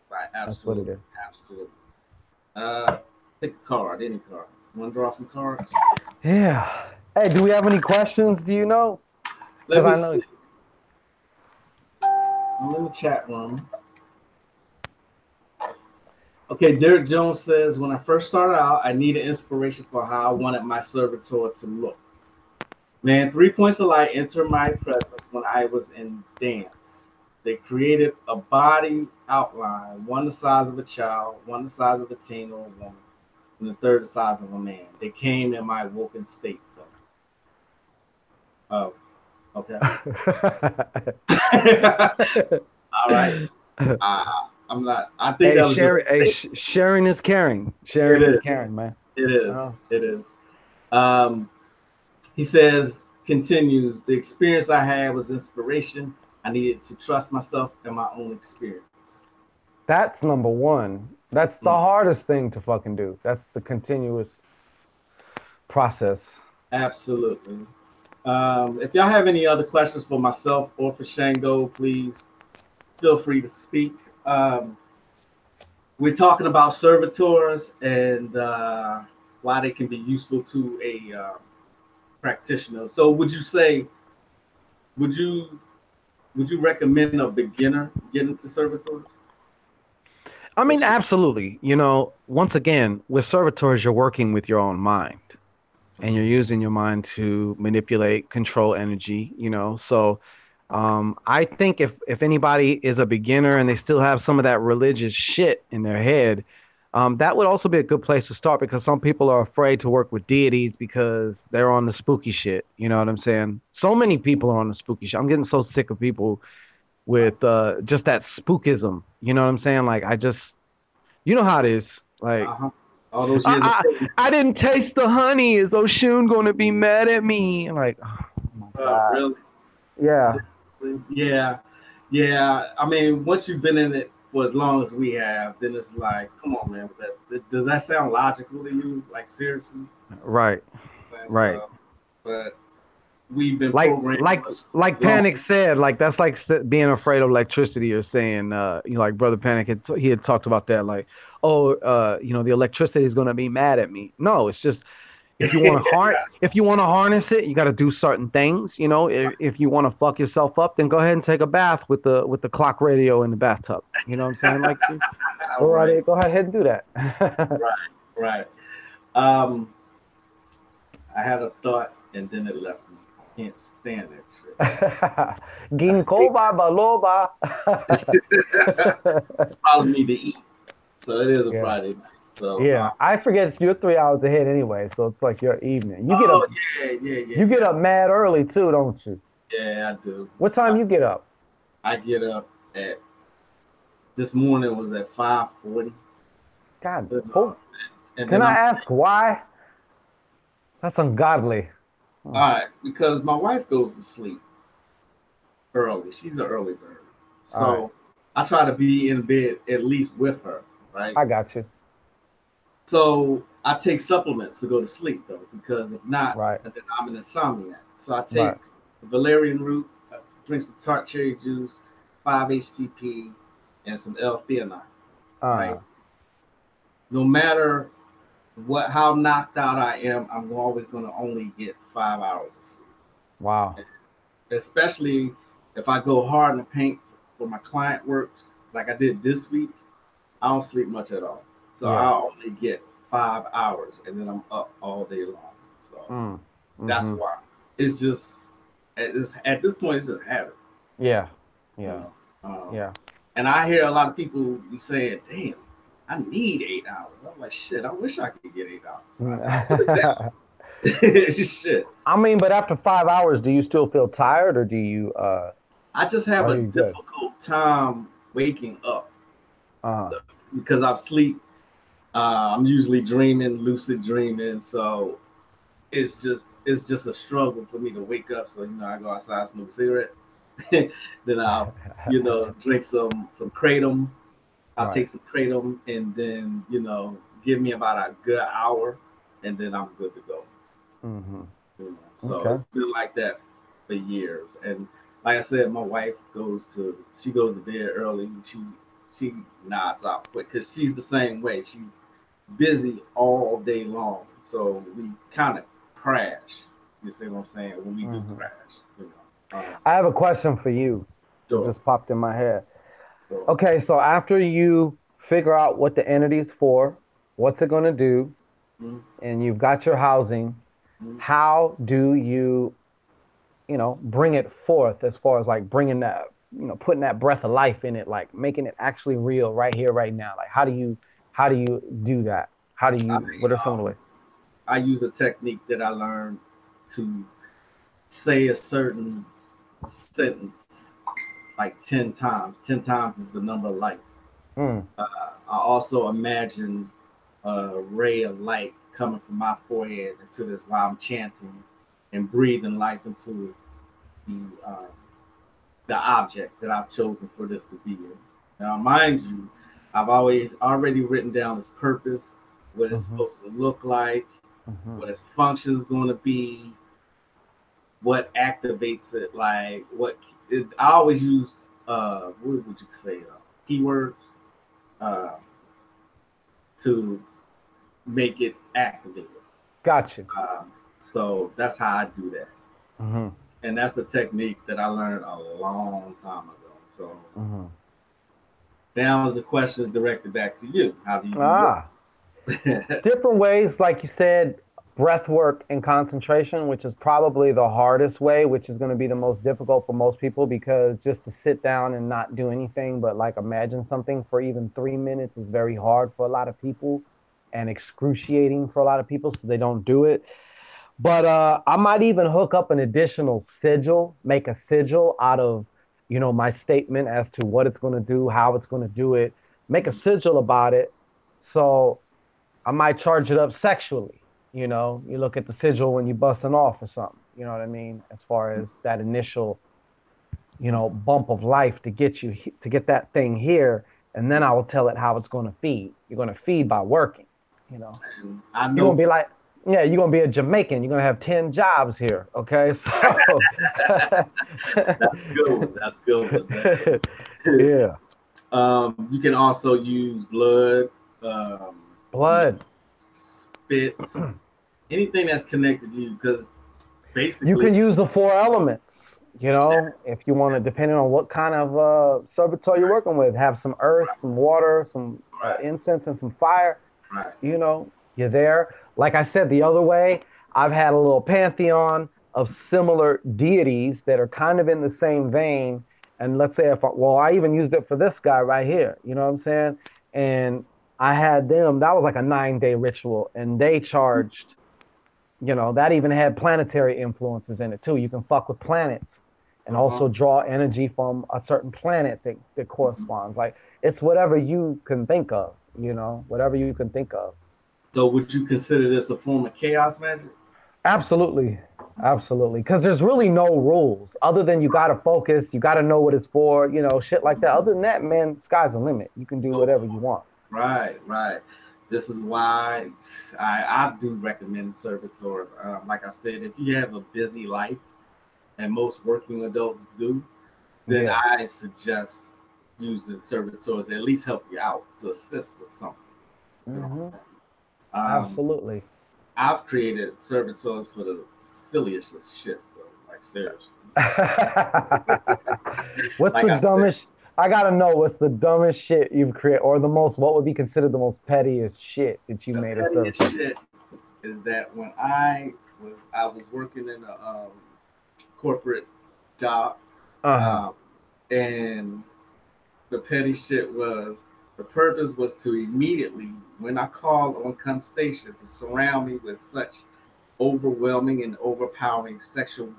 Right. That's what it Absolutely. is. Absolutely. Uh, Pick a card, any card. Want to draw some cards? Yeah. Hey, do we have any questions? Do you know? Let Because me I see. know. I'm in the chat room. Okay, Derek Jones says, when I first started out, I needed inspiration for how I wanted my servitor to look. Man, 3 points of light entered my presence when I was in dance. They created a body outline, one the size of a child, one the size of a teen or a woman, and the third the size of a man. They came in my woken state, though. Oh, okay. All right. I'm not. I think Hey, that was just sharing. Hey, a sharing is caring. It Sharing is is. caring, man. It is. Oh. It is. Um, he says, continues, the experience I had was inspiration. I needed to trust myself and my own experience. That's number one. That's the hardest thing to fucking do. That's the continuous process. Absolutely. If y'all have any other questions for myself or for Shango, please feel free to speak. Um, we're talking about servitors and why they can be useful to a practitioner. So, would you would you recommend a beginner get into servitors? I Or mean, absolutely. Once again, with servitors, you're working with your own mind and you're using your mind to manipulate, control energy, So I think if anybody is a beginner and they still have some of that religious shit in their head, that would also be a good place to start because some people are afraid to work with deities because they're on the spooky shit. You know what I'm saying? So many people are on the spooky shit. I'm getting so sick of people with just that spookism. You know what I'm saying? Like I just, you know how it is. Like uh-huh. All those years of I didn't taste the honey. Is Oshun going to be mad at me? Like, oh my God. really? Yeah. Seriously? Yeah, yeah. I mean, once you've been in it for as long as we have, then it's like, come on, man. Does that sound logical to you? Like seriously? Right. And Right. so, but we've been Like, programmed like, for so like long. Panic said, like that's like being afraid of electricity or saying, like Brother Panic he had talked about that, like, oh, the electricity is going to be mad at me. No, it's just if you want to harness it, you got to do certain things. If you want to fuck yourself up, then go ahead and take a bath with the clock radio in the bathtub. You know what I'm saying? Like, All right, go ahead and do that. right, right. Um, I had a thought and then it left me. I can't stand that shit. Ginkgo biloba. Probably need to eat. So it is a Yeah. Friday night. So, Yeah, I forget you're 3 hours ahead anyway, so it's like your evening. oh yeah, yeah, yeah, You get yeah. up mad early too, don't you? Yeah, I do. What time you get up? I get up at this morning was at 5:40. God, And can then I I'm ask why? That's ungodly. all Oh, right because my wife goes to sleep early. She's an early bird, all right, so I try to be in bed at least with her, right? I got you. So I take supplements to go to sleep though, because if not, Right, then I'm an insomniac. So I right. take valerian root, drink some tart cherry juice, 5-HTP, and some L-theanine, right? Uh, No matter how knocked out I am, I'm always going to only get 5 hours of sleep. wow. Especially if I go hard in the paint for my client works, like I did this week, I don't sleep much at all. So Yeah. I only get 5 hours, and then I'm up all day long. So Mm. that's Mm-hmm. why it's just at this point it's just habit, Yeah. you Yeah. know. Um, Yeah. and I hear a lot of people be saying, "Damn, I need 8 hours." I'm like, "Shit, I wish I could get 8 hours." I put it down. It's just shit. I mean, but after 5 hours, do you still feel tired, or do you? I just have Are a you good? difficult time waking up Uh. because I sleep. I'm usually dreaming, lucid dreaming, so it's just a struggle for me to wake up. So I go outside, smoke a cigarette, then I'll drink some kratom. I'll Right. take some kratom, and then give me about a good hour, and then I'm good to go. Mm-hmm. So Okay. it's been like that for years. And like I said, my wife goes to bed early. She nods out quick because she's the same way. She's busy all day long. So we kind of crash. You see what I'm saying? When we do Mm-hmm. crash, you know. I have a question for you. It So just popped in my head. so Okay, so after you figure out what the entity's for, what's it going to do, mm, and you've got your housing, mm. how do you, bring it forth as far as like bringing that, putting that breath of life in it, like making it actually real right here, right now? Like, how do you do that? I, What are some of the ways? I use a technique that I learned to say a certain sentence like 10 times. 10 times is the number of light. Mm, I also imagine a ray of light coming from my forehead into this while I'm chanting and breathing life into the object that I've chosen for this to be in. Now, mind you, I've always already written down its purpose, what it's Mhm. supposed to look like, Mhm. what its function is going to be, what activates it, like I always used what would you say keywords uh, to make it activated. Gotcha. So that's how I do that, Mhm. and that's a technique that I learned a long time ago. So Mhm. now the question is directed back to you. How do you do Ah. yours? Different ways, like you said, breath work and concentration, which is probably the hardest way, which is going to be the most difficult for most people because just to sit down and not do anything but like imagine something for even 3 minutes is very hard for a lot of people and excruciating for a lot of people, so they don't do it. But I might even hook up an additional sigil, make a sigil out of, my statement as to what it's going to do, how it's going to do it, make a sigil about it. So I might charge it up sexually. You look at the sigil when you're busting off or something. You know what I mean? As far as that initial, bump of life to get you to get that thing here, and then I will tell it how it's going to feed. You're going to feed by working. You know, And I you're know going to be like, yeah, you're going to be a Jamaican. You're going to have 10 jobs here. Okay, so that's good. That's good. yeah, You can also use blood, um, you blood. spit, anything that's connected to you, because You basically, can use the four elements, if you want to, depending on what kind of servitor you're working with. Have some earth, some water, some right, incense, and some fire. right, You're there. Like I said, the other way, I've had a little pantheon of similar deities that are kind of in the same vein. And let's say well, I even used it for this guy right here. You know what I'm saying? And I had them, that was like a 9-day ritual, and they charged that even had planetary influences in it too. You can fuck with planets and uh-huh. also draw energy from a certain planet that corresponds. Like it's whatever you can think of, whatever you can think of. So, would you consider this a form of chaos magic? Absolutely. Absolutely. Because there's really no rules other than you got to focus, you got to know what it's for, shit like that. Other than that, man, sky's the limit. You can do Oh, whatever you want. right, right. This is why I do recommend servitors. Like I said, if you have a busy life, and most working adults do, then Yeah. I suggest using servitors to at least help you out to assist with something. You know what Hmm. I'm saying? Absolutely. I've created servitors for the silliest of shit, bro. Like seriously. What's Like the I said, dumbest? I gotta know what's the dumbest shit you've created, or the most, what would be considered the most pettiest shit that you the made a pettiest servitor? shit is that when I was working in a corporate job, Uh huh. um, and the petty shit was the purpose was to immediately, when I called on Station, to surround me with such overwhelming and overpowering sexual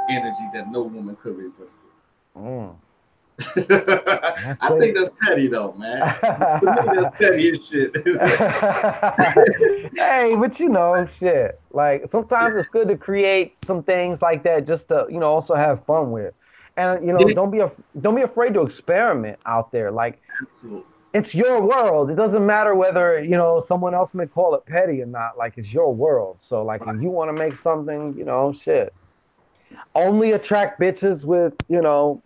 energy that no woman could resist Mm. it. That's I good. think that's petty though, man. To me, that's petty as shit. Hey, but shit. Like sometimes it's good to create some things like that just to, also have fun with. And Yeah, don't be afraid to experiment out there. Like absolutely. it's your world. It doesn't matter whether, someone else may call it petty or not. Like it's your world. So like if Right, you want to make something, shit. Only attract bitches with,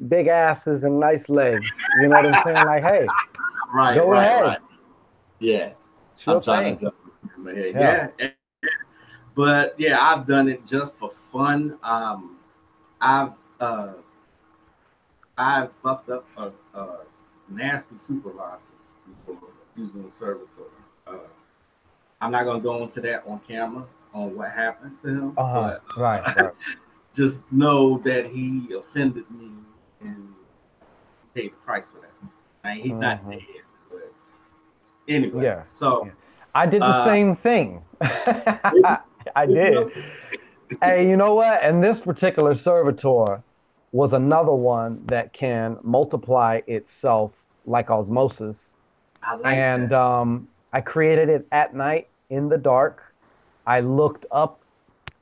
big asses and nice legs. You know what I'm saying? Like, hey, right, go right, ahead. right. Yeah, It's I'm your trying thing. to jump in my head. Yeah. Yeah, but yeah, I've done it just for fun. I've uh, I fucked up a nasty supervisor before using the servitor. Uh, I'm not gonna go into that on camera on what happened to him, Uh-huh. but Right, right. just know that he offended me and paid the price for that. I mean, he's not Hmm. dead, but anyway. Yeah. So, Yeah. I did the uh, same thing. did you, I did you did. know? Hey, you know what? And this particular servitor was another one that can multiply itself like osmosis. I like And that. I created it at night in the dark. I looked up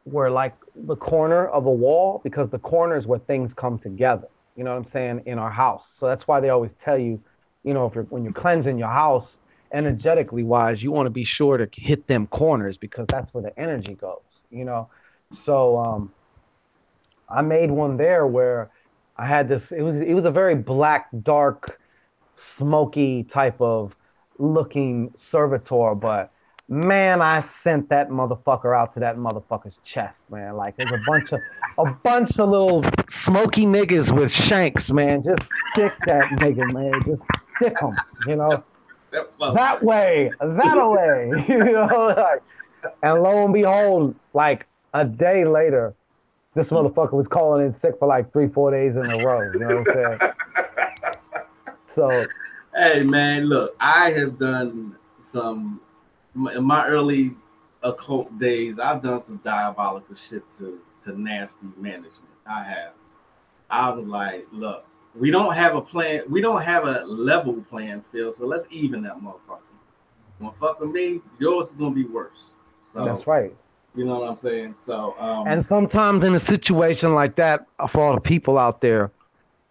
where like the corner of a wall because the corner is where things come together. You know what I'm saying? In our house. So that's why they always tell you you know, if you're when you're cleansing your house energetically wise, you want to be sure to hit them corners because that's where the energy goes, you know. So I made one there where I had this. It was a very black, dark, smoky type of looking servitor, but man, I sent that motherfucker out to that motherfucker's chest, man. Like there's a bunch of little smoky niggas with shanks, man. Just stick that nigga, man. Just stick him, you know. That way, that away, you know. Like, and lo and behold, like a day later, this motherfucker was calling in sick for like 3-4 days in a row. You know what I'm saying? So, hey man, look, I have done some in my early occult days. I've done some diabolical shit to nasty management. I have. I was like, look, we don't have a plan. We don't have a level playing field. So let's even that motherfucker. You wanna fuck with me? Yours is gonna be worse. So that's right. you know what I'm saying? So And sometimes in a situation like that, for all the people out there,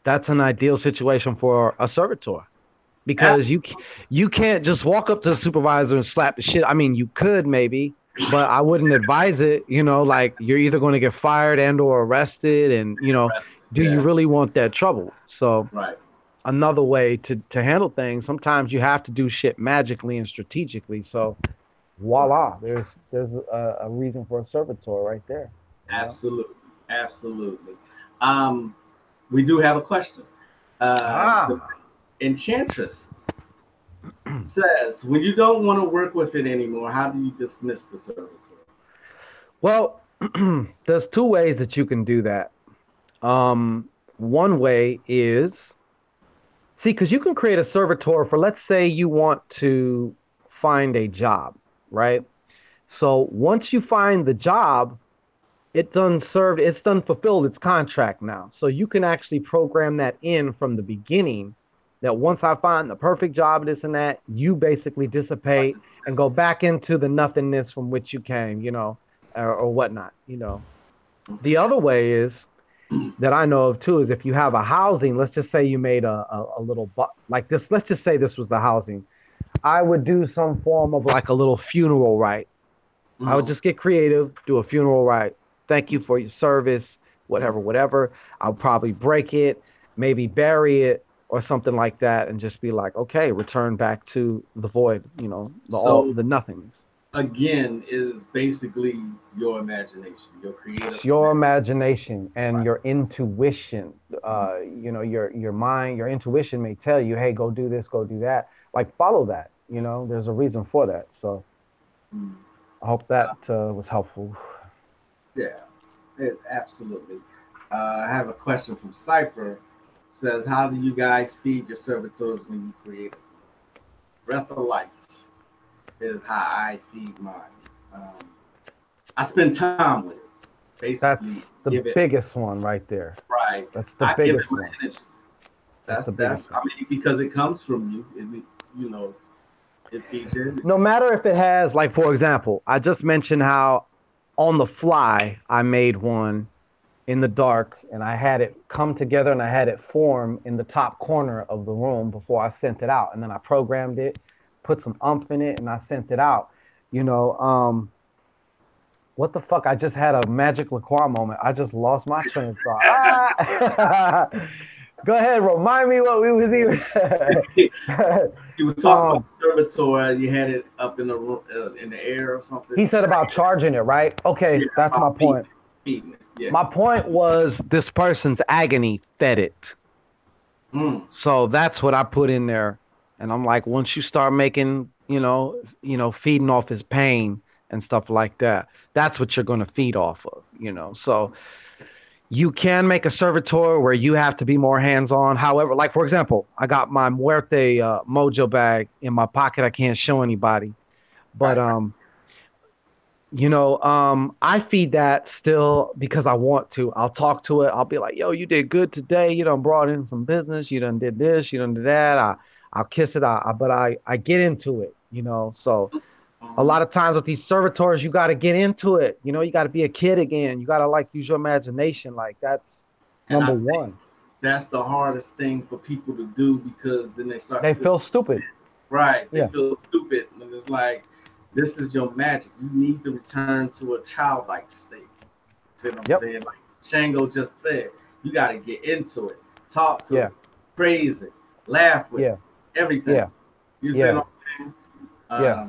that's an ideal situation for a servitor because you can't just walk up to the supervisor and slap the shit. I mean, you could maybe, but I wouldn't advise it. You know, like you're either going to get fired and or arrested, and you know, do you really want that trouble? So right. another way to handle things, sometimes you have to do shit magically and strategically. So voila, there's a reason for a servitor right there. You know? Absolutely. Absolutely. We do have a question. The Ah. Enchantress says, when you don't want to work with it anymore, how do you dismiss the servitor? Well, there's two ways that you can do that. One way is see, because you can create a servitor for, let's say, you want to find a job, right? So once you find the job, it's done fulfilled its contract now. So you can actually program that in from the beginning that once I find the perfect job, this and that, you basically dissipate and go back into the nothingness from which you came, you know, or whatnot, you know. The other way is that I know of too is if you have a housing, let's just say you made a little, like this, let's just say this was the housing. I would do some form of like a little funeral rite. I would just get creative, do a funeral rite. Thank you for your service, whatever, whatever. I'll probably break it, maybe bury it or something like that, and just be like, okay, return back to the void, you know, the nothingness. Again, is basically your imagination, your creative. It's your imagination and your intuition. You know, your mind, your intuition may tell you, hey, go do this, go do that. Like follow that. You know, there's a reason for that. So I hope that was helpful. Yeah, absolutely. I have a question from Cypher. Says, how do you guys feed your servitors when you create it? Breath of life is how I feed mine. I spend time with it. Basically, that's the biggest one right there. Right. That's the biggest one. That's I mean, because it comes from you. You know, it feeds you. No matter if it has, like for example, I just mentioned how on the fly I made one in the dark and I had it come together and I had it form in the top corner of the room before I sent it out. And then I programmed it, put some umph in it, and I sent it out. You know, what the fuck? I just had a Magick La Croix moment. I just lost my train of thought. Ah! Go ahead, remind me what we was even. You were talking about servitor. You had it up in the air or something. He said about charging it, right? Okay, yeah, that's my point. Yeah. My point was this person's agony fed it. So that's what I put in there. And I'm like, once you start making, you know, feeding off his pain and stuff like that, that's what you're going to feed off of, you know. So you can make a servitor where you have to be more hands-on. However, like, for example, I got my Muerte mojo bag in my pocket. I can't show anybody. But, you know, I feed that still because I want to. I'll talk to it. I'll be like, yo, you did good today. You done brought in some business. You done did this. You done did that. I'll kiss it. But I get into it, you know. So a lot of times with these servitors, you got to get into it. You know, you got to be a kid again. You got to like use your imagination. Like that's number one. that's the hardest thing for people to do, because then They feel stupid. right. They Yeah. feel stupid, and it's like, this is your magic. You need to return to a childlike state. See what I'm Yep. saying? Like Shango just said, you got to get into it, talk to Yeah. it, praise it, laugh with Yeah. it, everything. Yeah. You see Yeah. what I'm saying? Yeah.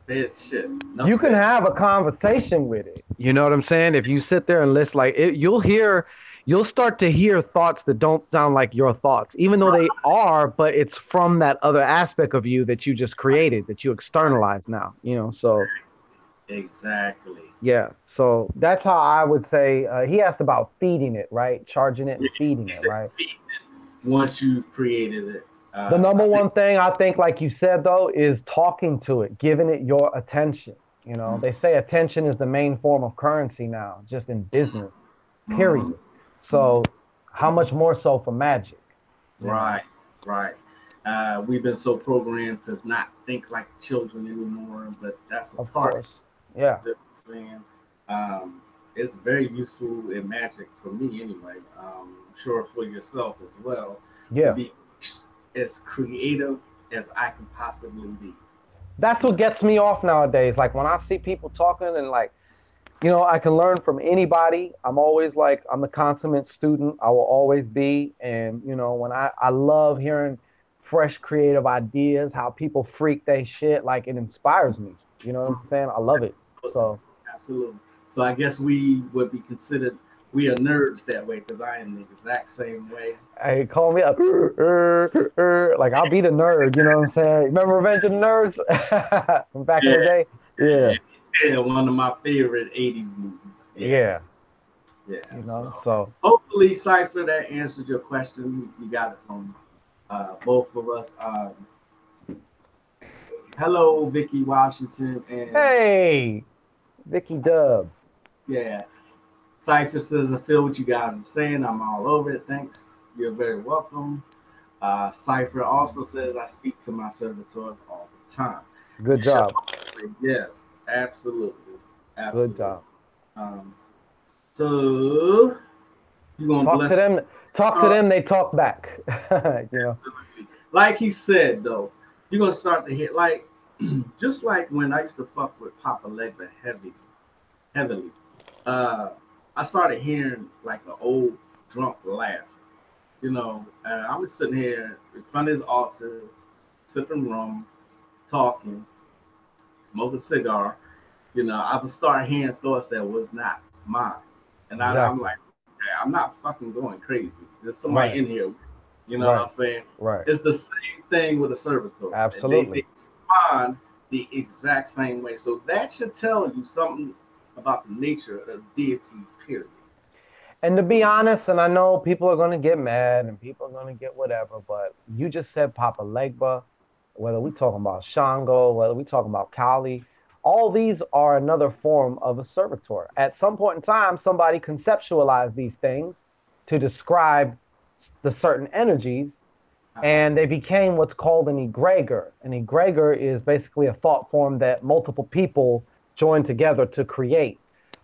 That shit. You can have a conversation with it. You know what I'm saying? If you sit there and listen, like it, you'll start to hear thoughts that don't sound like your thoughts, even though they are, but it's from that other aspect of you that you just created, that you externalize now, you know? So Exactly. yeah. So that's how I would say, he asked about feeding it, right? Charging it and feeding He it, said right? feed it once you've created it. The number I think, one thing I think, like you said, though, is talking to it, giving it your attention. You know, they say attention is the main form of currency now, just in business, mhm, period. So, how much more so for magic? You know, right, right. We've been so programmed to not think like children anymore, but that's a of part of course. Yeah. it. Saying, it's very useful in magic for me anyway. I'm sure for yourself as well, to Yeah. be as creative as I can possibly be. That's You what know, gets me off nowadays. Like when I see people talking and like, you know, I can learn from anybody. I'm always like, I'm a consummate student. I will always be. And, you know, when I love hearing fresh creative ideas, how people freak they shit, like it inspires me. You know what I'm saying? I love it. So, absolutely. So I guess we would be considered, we are nerds that way, because I am the exact same way. hey, call me up. Like I'll be the nerd, you know what I'm saying? Remember Revenge of the Nerds from back in Yeah, the day? Yeah. yeah, yeah. One of my favorite '80s movies. Yeah, Yeah. yeah. You know, So so hopefully, Cipher, that answered your question. You got it from both of us. Hello, Vicky Washington, and hey, Vicky Dub. yeah, Cipher says, I feel what you guys are saying. I'm all over it. Thanks. You're very welcome. Cipher also says, I speak to my servitors all the time. Good You should job. always, yes, absolutely. Good Absolutely. job. Um, so you're gonna Talk to bless them. Talk to cards? them. They talk back. You know. Absolutely. Like he said though, you're gonna start to hear like just like when I used to fuck with Papa Legba heavily. Uh I started hearing like an old drunk laugh. You know, I was sitting here in front of his altar, sipping rum, talking, smoking a cigar. You know, I would start hearing thoughts that was not mine. And I'm Exactly. like, hey, I'm not fucking going crazy. There's somebody Right. in here. You know what Right. I'm saying? Right. It's the same thing with a servitor. And they Absolutely. respond the exact same way. So that should tell you something about the nature of deities, period. And to be So, honest, and I know people are going to get mad and people are going to get whatever, but you just said Papa Legba, whether we talking about Shango, whether we talking about Kali, all these are another form of a servitor. At some point in time, somebody conceptualized these things to describe the certain energies, uh-huh. and they became what's called an egregore. An egregore is basically a thought form that multiple people join together to create.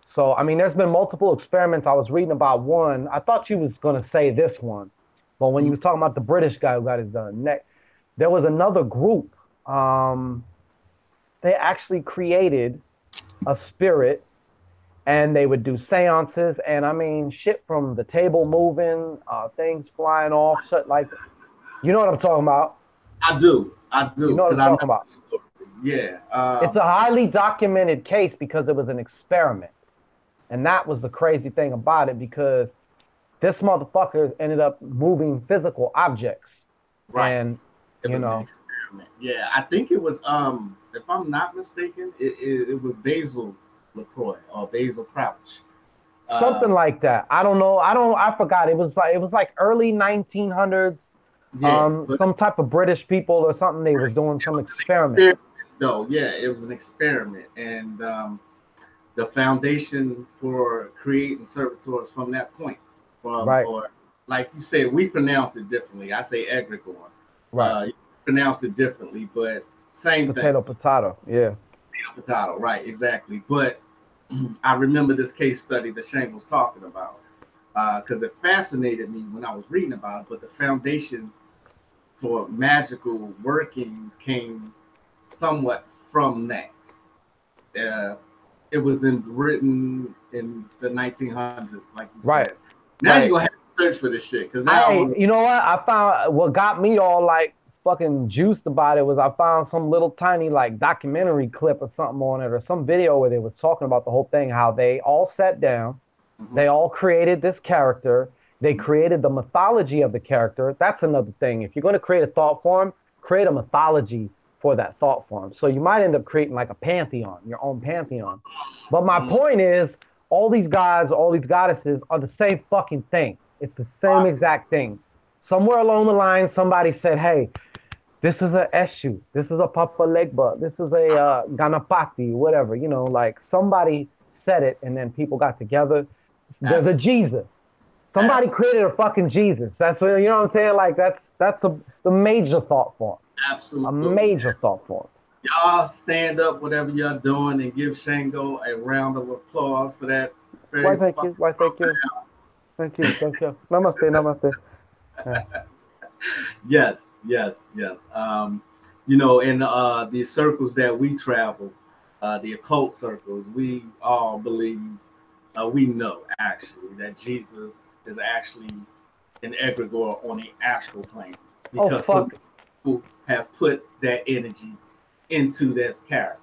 So, I mean, there's been multiple experiments. I was reading about one. I thought you was going to say this one, but when you was talking about the British guy who got his neck, there was another group. They actually created a spirit, and they would do seances. And I mean, shit from the table moving, things flying off, shit like that. You know what I'm talking about? I You do, know what because I'm I remember talking about? the story. Yeah. It's a highly documented case because it was an experiment. And that was the crazy thing about it because this motherfucker ended up moving physical objects. Right. And, It you was an know, experiment. Yeah, I think it was if I'm not mistaken, it was Basil LaCroix or Basil Crouch. something Um like that. I don't know. I forgot. It was like early 1900s. yeah, but Some type of British people or something. They was doing it some was an experiment. experiment though. Yeah, it was an experiment. And the foundation for creating servitors from that point. From Right. or like you said, we pronounce it differently. I say Egregore. Right. You pronounced it differently, but same thing. Potato, potato. Yeah. Potato, right? Exactly. But I remember this case study that Shane was talking about. because it fascinated me when I was reading about it. But the foundation for magical workings came somewhat from that. Uh, it was written in the 1900s, like you Right. said. Now Right. you're gonna have to search for this shit because now You know what? I found what got me all like fucking juiced about it was I found some little tiny like documentary clip or something on it or some video where they was talking about the whole thing, how they all sat down, they all created this character, they created the mythology of the character. That's another thing. If you're going to create a thought form, create a mythology for that thought form. So you might end up creating like a pantheon, your own pantheon. But my point is, all these gods, all these goddesses are the same fucking thing. It's the same exact thing. Somewhere along the line, somebody said, hey, this is a Eshu, this is a Papa Legba, this is a Ganapati, whatever, you know, like somebody said it and then people got together. There's a Jesus. Somebody created a fucking Jesus. That's what, you know what I'm saying? Like that's the major thought form. absolutely A major thought form. y'all stand up, whatever y'all doing, and give Shango a round of applause for that. Why thank you? Why thank you? Thank you. Thank you. Namaste. Namaste. Yeah. Yes, yes, yes. You know, in the circles that we travel, the occult circles, we all believe, we know actually that Jesus is actually an egregore on the astral plane because some people have put that energy into this character.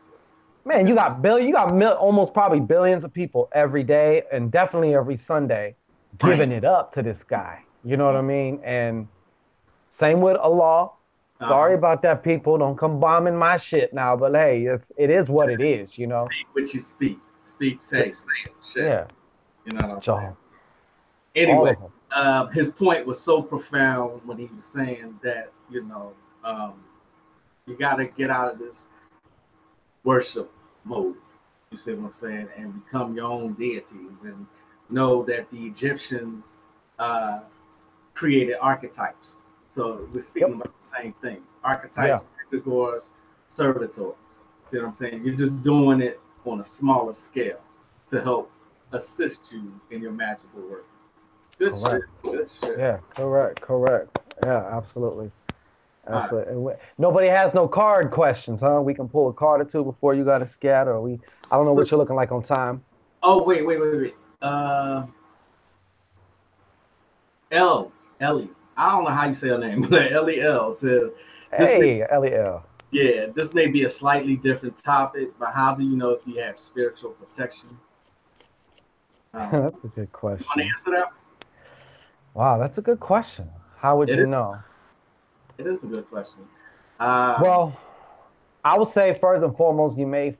Man, you got almost probably billions of people every day and definitely every Sunday giving it up to this guy. You know what I mean? And same with Allah. Sorry about that, people. Don't come bombing my shit now. But hey, it is what it is, you know. Speak what you speak. Speak, say shit. Yeah. You know what I'm saying? Anyway, his point was so profound when he was saying that, you know, you got to get out of this worship mode. You see what I'm saying? And become your own deities and know that the Egyptians created archetypes. So we're speaking about the same thing. Archetypes, egregores, servitors. See what I'm saying? You're just doing it on a smaller scale to help assist you in your magical work. Good shit. Good shit. Yeah, correct. Yeah, absolutely. Absolutely. Right. Nobody has no card questions, huh? We can pull a card or two before you got to scatter. I don't know what you're looking like on time. Oh, wait. Ellie. I don't know how you say her name, but Ellie L says, Ellie L. Yeah, this may be a slightly different topic, but how do you know if you have spiritual protection? That's a good question. You want to answer that? Wow, that's a good question. How would you know? It is a good question. Well, I would say first and foremost, you may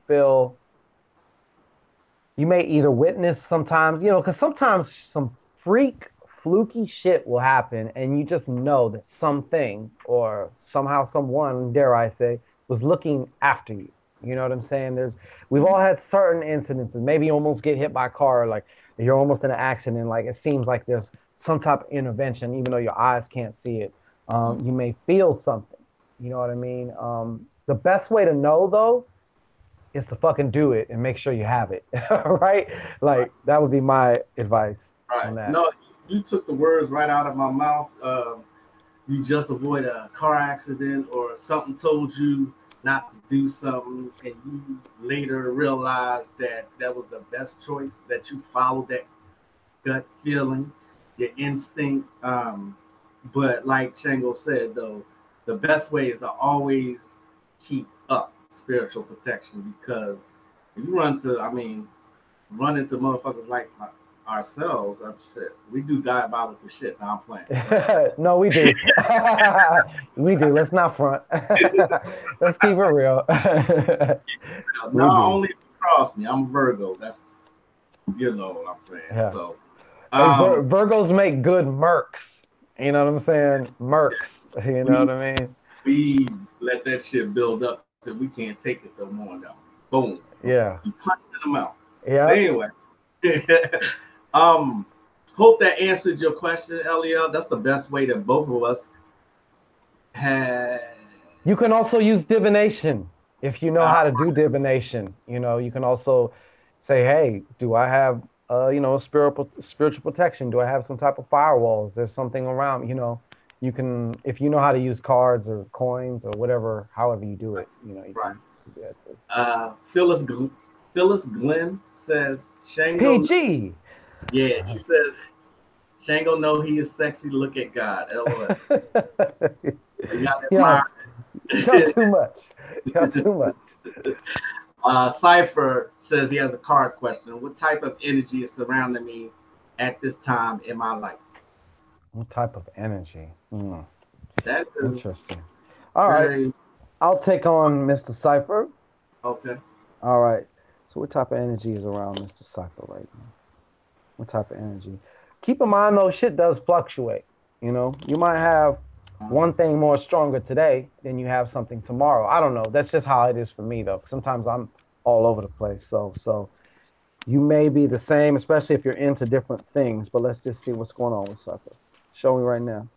either witness sometimes, you know, because sometimes some fluky shit will happen and you just know that something or somehow someone, dare I say, was looking after you. You know what I'm saying? We've all had certain incidences. Maybe you almost get hit by a car, like you're almost in an accident, like it seems like there's some type of intervention, even though your eyes can't see it. You may feel something. You know what I mean? The best way to know though is to fucking do it and make sure you have it. Right? Like that would be my advice on that. No, you took the words right out of my mouth. You just avoid a car accident or something told you not to do something and you later realized that that was the best choice, that you followed that gut feeling, your instinct. But like Shango said, though, the best way is to always keep up spiritual protection because if you run into motherfuckers like ourselves, we do diabolical shit. Now I'm playing. No, we do. We do. Let's not front. Let's keep it real. Not only cross me, I'm a Virgo. That's, you know what I'm saying. Yeah. So Virgos make good mercs. You know what I'm saying? Mercs. You know what I mean? We let that shit build up till we can't take it no more. Now, boom. Yeah. You punch it in the mouth. Yeah. But anyway. Hope that answered your question, Eliel. That's the best way that both of us had. You can also use divination if you know how to do divination. You know, you can also say, hey, do I have spiritual protection? Do I have some type of firewalls? There's something around, you can, if you know how to use cards or coins or whatever, however you do it, you Right. can do that too. Phyllis Glenn says Shango. PG. Yeah, she says Shango know he is sexy. Look at God. LOL. You gotta Y'all, admire y'all it. too much. Y'all too much. Cypher says he has a card question. What type of energy is surrounding me at this time in my life? What type of energy? That is Interesting. All right. very I'll take on Mr. Cypher. okay. All right. So what type of energy is around Mr. Cypher right now? What type of energy? Keep in mind though, shit does fluctuate. You might have one thing more stronger today than you have something tomorrow. I don't know. That's just how it is for me though. Sometimes I'm all over the place. So you may be the same, especially if you're into different things. But let's just see what's going on with Cypher. Show me right now.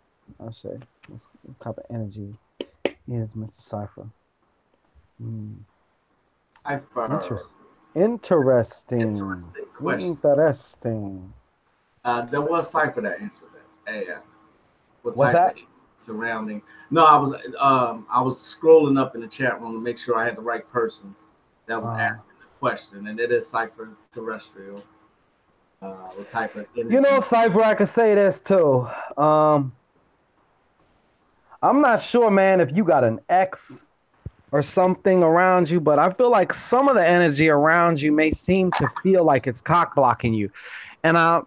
I'll say what type of energy is Mr. Cypher. Hmm. Cypher. Interesting. Interesting. Interesting question. Interesting. There was Cypher that answered that. Hey, what What's type of that? surrounding? No, I was scrolling up in the chat room to make sure I had the right person that was Uh, asking the question, and it is Cypher Terrestrial. What type of energy? Cypher, I could say this too. Um, I'm not sure, man, if you got an X or something around you, but I feel like some of the energy around you may seem to feel like it's cock blocking you. And I'm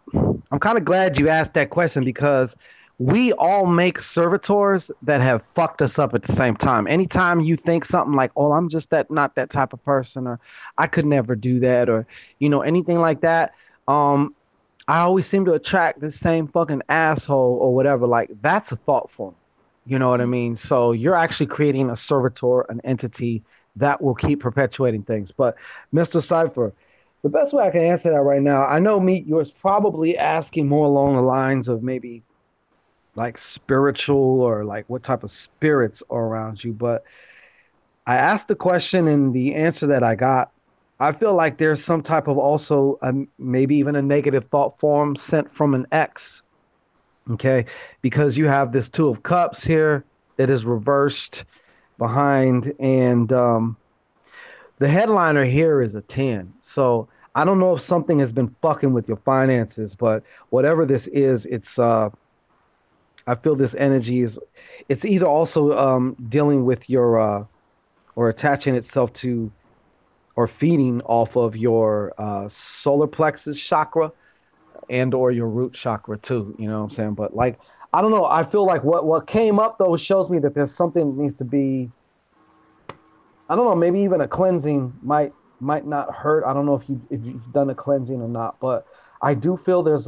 kind of glad you asked that question because we all make servitors that have fucked us up at the same time. Anytime you think something like, "Oh, I'm just not that type of person," or "I could never do that," or anything like that, um, I always seem to attract the same fucking asshole or whatever. Like that's a thought form. You know what I mean? So you're actually creating a servitor, an entity that will keep perpetuating things. But Mr. Cypher, the best way I can answer that right now, I know Meet, yours probably asking more along the lines of maybe like spiritual or like what type of spirits are around you. But I asked the question and the answer that I got, I feel like there's some type of also maybe even a negative thought form sent from an ex. Okay. Because you have this Two of Cups here that is reversed behind. And the headliner here is a 10. So I don't know if something has been fucking with your finances, but whatever this is, I feel this energy it's either also dealing with your, or attaching itself to, or feeding off of your solar plexus chakra and or your root chakra too. You know what I'm saying? But like, I don't know. I feel like what came up though shows me that there's something that needs to be. I don't know. Maybe even a cleansing might not hurt. I don't know if you've done a cleansing or not, but I do feel there's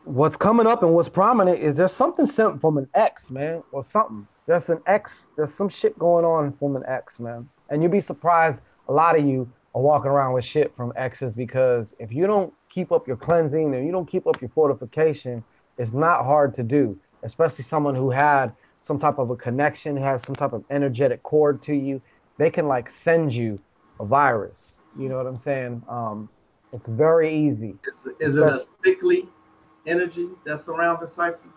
what's coming up and what's prominent is there's something sent from an ex, man, or something. There's an ex. There's some shit going on from an ex, man, and you'd be surprised. A lot of you are walking around with shit from exes because if you don't keep up your cleansing and you don't keep up your fortification, it's not hard to do. Especially someone who had some type of a connection, has some type of energetic cord to you. They can like send you a virus. You know what I'm saying? It's very easy, Is it a especially. sickly energy that's surrounding Cypher?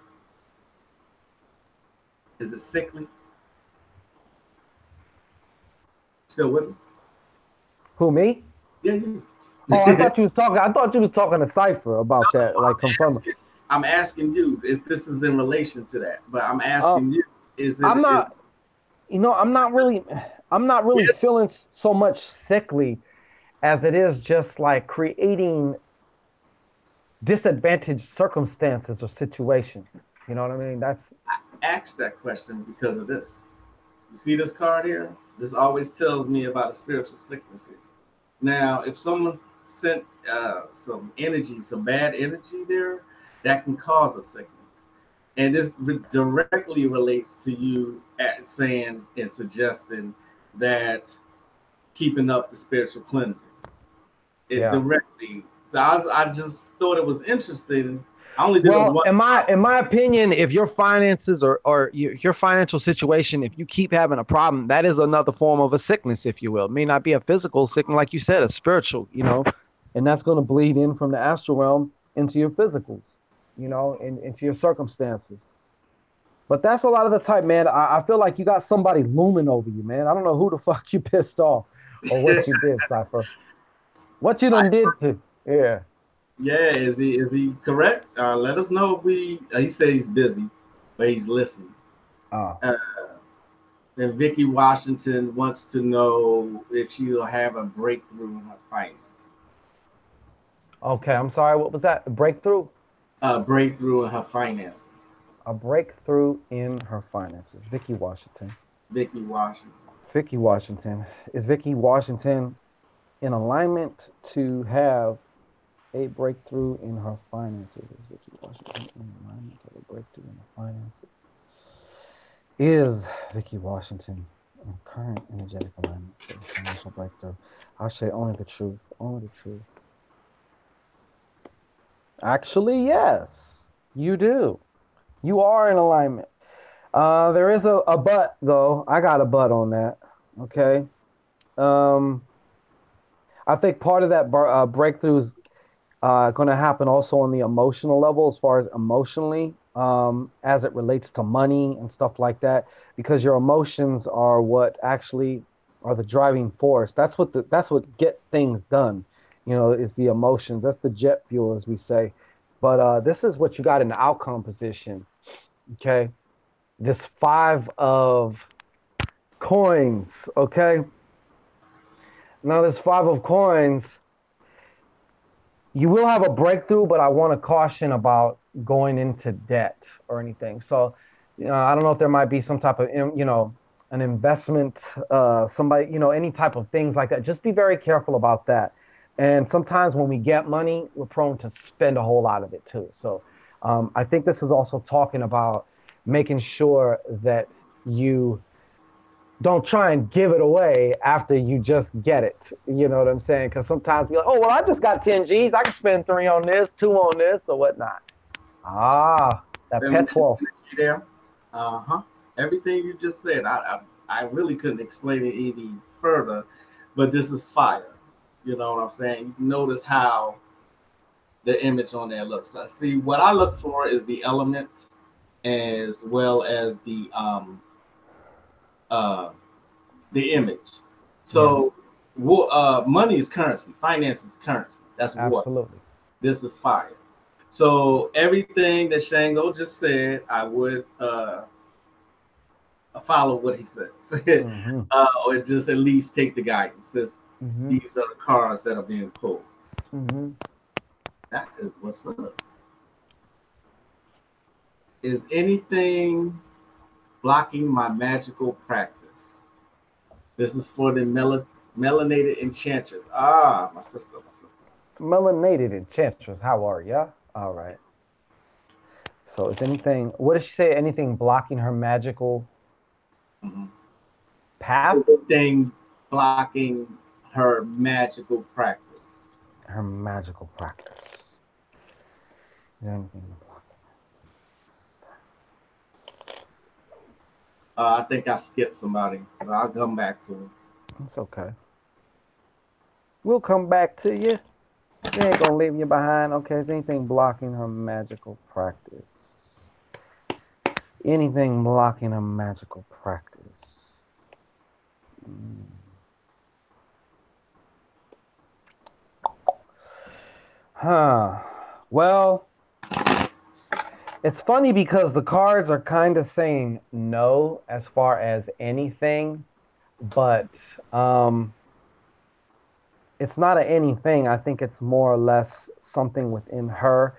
Is it sickly? Still with me? Who, me? Yeah, you. Oh, I thought you was talking. I thought you was talking to Cipher about No, that, like confirming. I'm asking you if this is in relation to that, but I'm Uh, asking you, is it I'm is not. I'm not really yes, feeling so much sickly as it is just like creating disadvantaged circumstances or situations. You know what I mean? That's ask that question because of this. You see this card here? This always tells me about a spiritual sickness here. Now, if someone sent some energy, some bad energy there, that can cause a sickness. And this directly relates to you at saying and suggesting that keeping up the spiritual cleansing. It yeah. directly. So I just thought it was interesting. I only did it Well, one in my opinion, if your finances or your financial situation, if you keep having a problem, that is another form of a sickness, if you will. It may not be a physical sickness, like you said, a spiritual. and that's going to bleed in from the astral realm into your physicals, into your circumstances. But that's a lot of the type, man. I feel like you got somebody looming over you, man. I don't know who the fuck you pissed off or what you did, Cypher. What you done did to? Yeah. Yeah, is he correct? Let us know if we. He said he's busy, but he's listening. Oh. Uh, and Vicky Washington wants to know if she'll have a breakthrough in her finances. Okay. I'm sorry. What was that? A breakthrough? A breakthrough in her finances. A breakthrough in her finances. Vicky Washington. Vicky Washington. Vicky Washington. Is Vicky Washington in alignment to have a breakthrough in her finances? Is Vicky Washington in alignment to have a breakthrough in her finances? Is Vicky Washington in current energetic alignment for a financial breakthrough? I'll say only the truth. Only the truth. Actually, yes, you do. You are in alignment. There is a but though. I got a but on that. Okay. Um, I think part of that breakthrough is going to happen also on the emotional level, as far as emotionally, as it relates to money and stuff like that, because your emotions are what actually are the driving force. That's what gets things done. Is the emotions. That's the jet fuel, as we say. But this is what you got in the outcome position. Okay, this 5 of coins. Okay, now this 5 of coins, you will have a breakthrough, but I want to caution about going into debt or anything. So, I don't know if there might be some type of, an investment, somebody, any type of things like that. Just be very careful about that. And sometimes when we get money, we're prone to spend a whole lot of it too. So, I think this is also talking about making sure that you don't try and give it away after you just get it. You know what I'm saying? Because sometimes you're like, oh, well, I just got 10 G's. I can spend 3 on this, 2 on this, or whatnot. That petrol. There. Uh-huh. Everything you just said, I really couldn't explain it any further, but this is fire. You know what I'm saying? You can notice how the image on there looks. I see what I look for is the element as well as uh the image. So money is currency, finance is currency. That's what. Absolutely. This is fire. So everything that Shango just said, I would follow what he says, Mm-hmm. or just at least take the guidance. Since Mm-hmm. these are the cards that are being pulled. Mm-hmm. That is what's up. Is anything blocking my magical practice? This is for the melanated enchantress. My sister, my sister. Melanated enchantress, how are ya? All right. So is anything, what did she say? Anything blocking her magical Mm-hmm. path? Anything blocking her magical practice? Her magical practice. Is there anything blocking? I think I skipped somebody, but I'll come back to it. It's okay. We'll come back to you. We ain't gonna leave you behind. Okay, is anything blocking her magical practice? Anything blocking her magical practice? Well, it's funny because the cards are kind of saying no as far as anything, but it's not a anything. I think it's more or less something within her.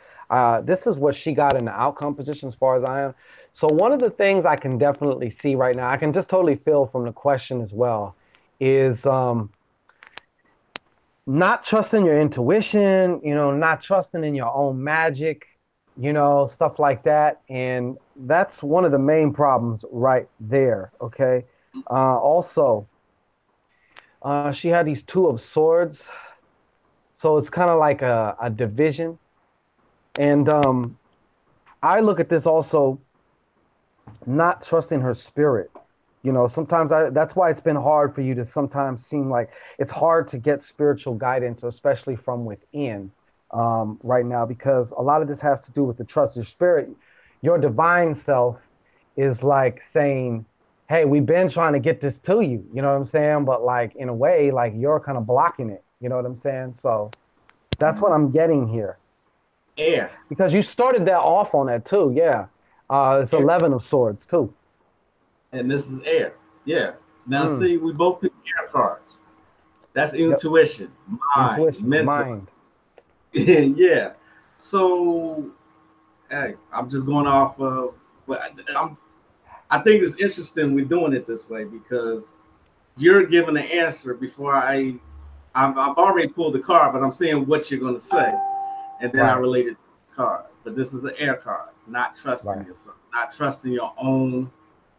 This is what she got in the outcome position as far as I am. So one of the things I can definitely see right now, I can just totally feel from the question as well, is not trusting your intuition, not trusting in your own magic, stuff like that. And that's one of the main problems right there. Okay. Also, she had these 2 of swords. So it's kind of like a division. And I look at this also not trusting her spirit. You know, sometimes that's why it's been hard for you to sometimes seem like it's hard to get spiritual guidance, especially from within right now, because a lot of this has to do with the trust. Your spirit, your divine self is like saying, hey, we've been trying to get this to you. You know what I'm saying? But like in a way, like you're kind of blocking it. You know what I'm saying? So that's what I'm getting here. Air, Because you started that off on that too. Yeah. It's air, 11 of swords too. and this is air. Yeah. Now Mm. see, we both pick air cards. That's Yep. intuition, mind, Intuition, mental. mind. Yeah. So, hey, I'm just going off of. But I think it's interesting we're doing it this way because you're giving an answer before I've already pulled the card, but I'm saying what you're going to say, and then I Right. relate it to the card. But this is an air card, not trusting Right. yourself, not trusting your own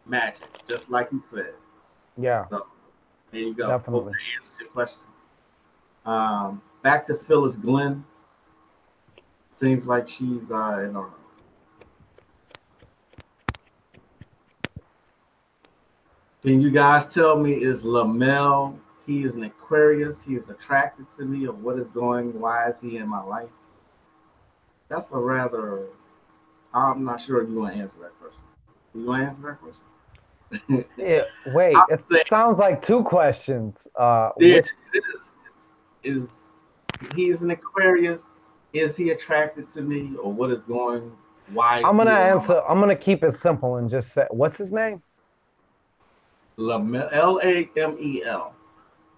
magic, just like you said. Yeah, So there you go. Hope definitely. that answers your question. Back to Phyllis Glenn. Seems like she's in a. Can you guys tell me, is Lamel? He is an Aquarius. He is attracted to me, or what is going? Why is he in my life? That's a rather. I'm not sure if you want to answer that question. You want to answer that question? Yeah, wait, I'm it saying, sounds like two questions. yeah, Which it is. Is he is an Aquarius? Is he attracted to me, or what is going? Why I'm is gonna he in my life? answer, I'm gonna keep it simple and just say, what's his name? Lamel, Lamel.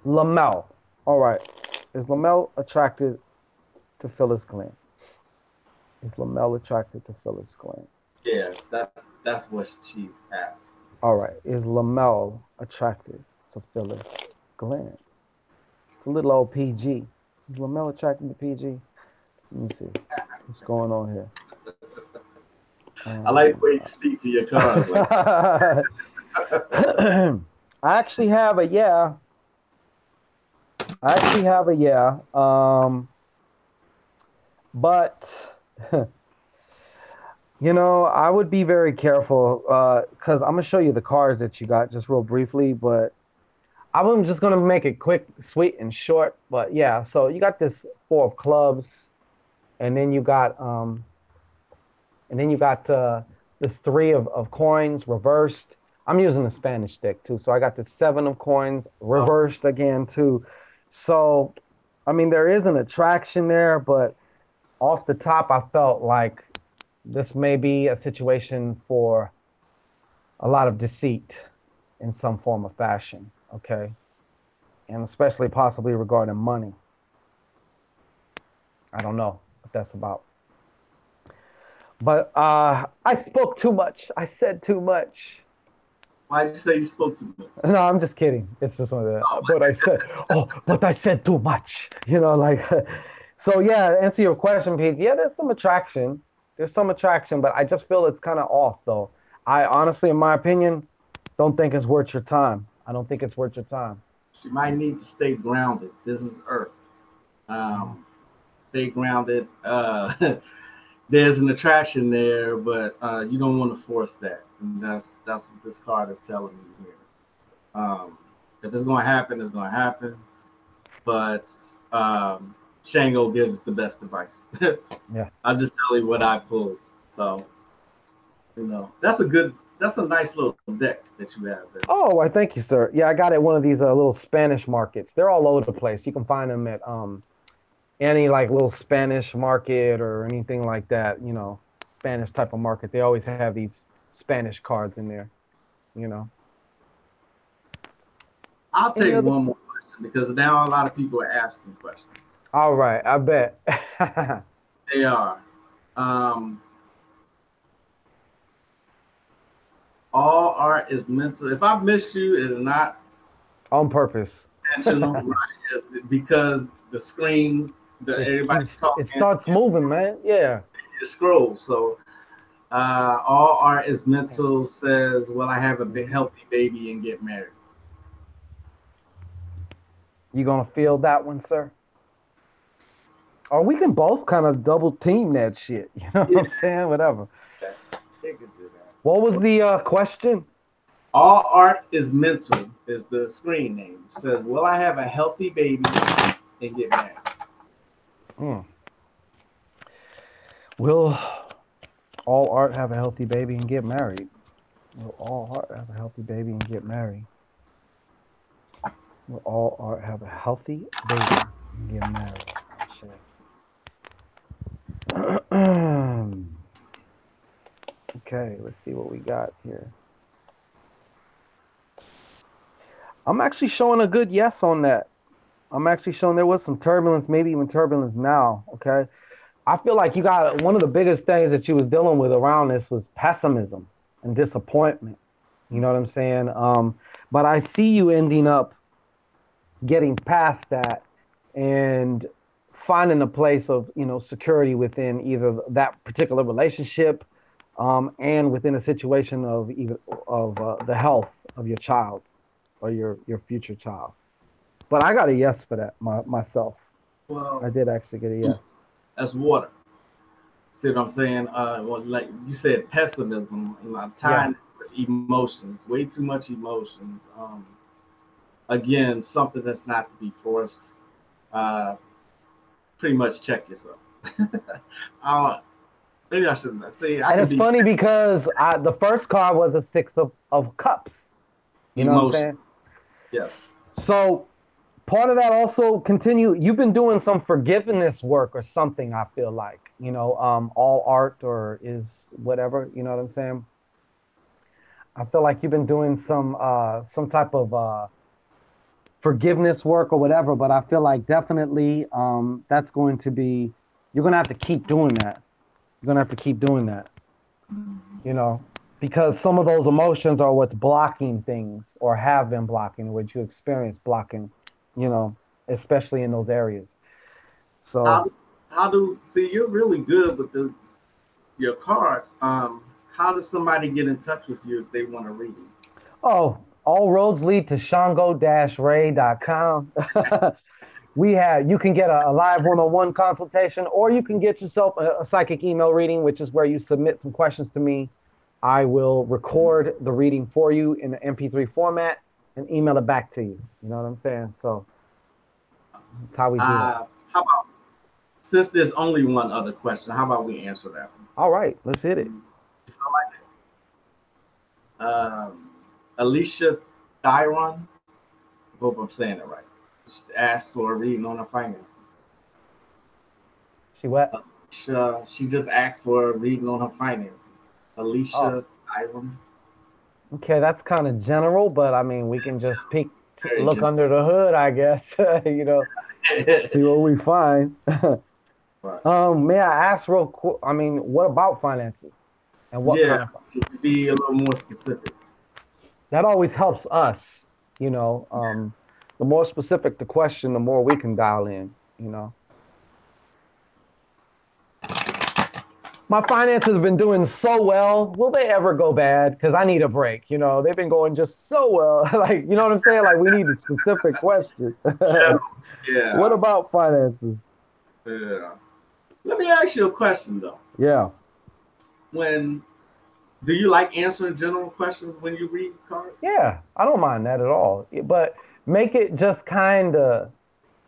Lamel. All right. Is Lamel attracted to Phyllis Glenn? Is Lamel attracted to Phyllis Glenn? Yeah, that's what she's asked. All right. Is Lamel attracted to Phyllis Glenn? It's a little old PG. Is Lamel attracted to PG? Let me see. What's going on here? I like Um, the way you speak to your cards like I actually have a yeah. I actually have a yeah. But I would be very careful because I'm gonna show you the cards that you got just real briefly, but I'm just gonna make it quick, sweet, and short. But yeah, so you got this four of clubs, and then you got this three of coins reversed. I'm using the Spanish deck too, so I got the seven of coins that. reversed again too. So I mean, there is an attraction there, but off the top, I felt like this may be a situation for a lot of deceit in some form of fashion. Okay. And especially possibly regarding money. I don't know what that's about. But I spoke too much. I said too much. Why did you say you spoke to me? No, I'm just kidding. It's just one of the, Oh, but I said too much. Like, so yeah, to answer your question, Pete, yeah, there's some attraction. There's some attraction, but I just feel it's kind of off, though. I honestly, in my opinion, don't think it's worth your time. I don't think it's worth your time. she might need to stay grounded. This is Earth. Mhm. Um, Stay grounded. There's an attraction there, but you don't want to force that. And that's what this card is telling me here. If it's going to happen, it's going to happen. But Shango gives the best advice. Yeah. I'll just tell you what I pulled. So that's a nice little deck that you have there. Oh, I thank you, sir. Yeah, I got it. One of these little Spanish markets. They're all over the place. You can find them at any like little Spanish market or anything like that, Spanish type of market. They always have these Spanish cards in there, you know. I'll Any take other one more question because now a lot of people are asking questions. All right, I bet. They are. Um, all art is mental. If I missed you, it is not On purpose. intentional, right? It's because the screen, everybody's It talking, starts moving, man. Yeah. it scrolls. So all art is mental says, "Well, I have a big Mhm. healthy baby and get married." You gonna feel that one, sir? Or we can both kind of double team that shit. You know what Yeah, I'm saying? Whatever. they could do that. What was the question? All art is mental is the screen name. It says, will I have a healthy baby and get married? Mm. Will all art have a healthy baby and get married? Will all art have a healthy baby and get married? Will all art have a healthy baby and get married? Okay, let's see what we got here. I'm actually showing a good yes on that. I'm actually showing there was some turbulence, maybe even turbulence now. Okay. I feel like you got one of the biggest things that you was dealing with around this was pessimism and disappointment. You know what I'm saying? But I see you ending up getting past that and finding a place of, security within either that particular relationship, and within a situation of either of the health of your child or your future child. But I got a yes for that myself. Well, I did actually get a yes. that's water. See what I'm saying? Well, like you said, pessimism. I'm tying it with emotions. Way too much emotions. Again, something that's not to be forced. Pretty much check yourself. Maybe I shouldn't say. And it's funny because the first card was a 6 of cups. You know what I'm saying? Yes. So part of that also you've been doing some forgiveness work or something, I feel like, all art or is whatever, you know what I'm saying? I feel like you've been doing some type of forgiveness work or whatever, but I feel like definitely that's going to be, you're going to have to keep doing that. You're going to have to keep doing that, because some of those emotions are what's blocking things or have been blocking, what you experience blocking, especially in those areas. So see, you're really good with your cards. How does somebody get in touch with you if they want to read it? Oh, all roads lead to shango-ray.com. You can get a live one-on-one consultation, or you can get yourself a psychic email reading, which is where you submit some questions to me. I will record the reading for you in the MP3 format and email it back to you. You know what I'm saying? So that's how we do that. How about, since there's only one other question, how about we answer that one? All right, let's hit it. If I like it. Alicia Thyron, hope I'm saying it right. She asked for a reading on her finances. She what? She just asked for a reading on her finances. Alicia Thyron. Okay, that's kind of general, but I mean, we can just look under the hood, I guess. See what we find. Right. May I ask real quick? I mean, what about finances? And what kind of be a little more specific. That always helps us, the more specific the question, the more we can dial in, My finances have been doing so well. Will they ever go bad? Because I need a break. They've been going just so well. Like, you know what I'm saying? Like, we need a specific question. Yeah. What about finances? Yeah. Let me ask you a question, though. Yeah. Do you like answering general questions when you read cards? Yeah, I don't mind that at all. But make it just kind of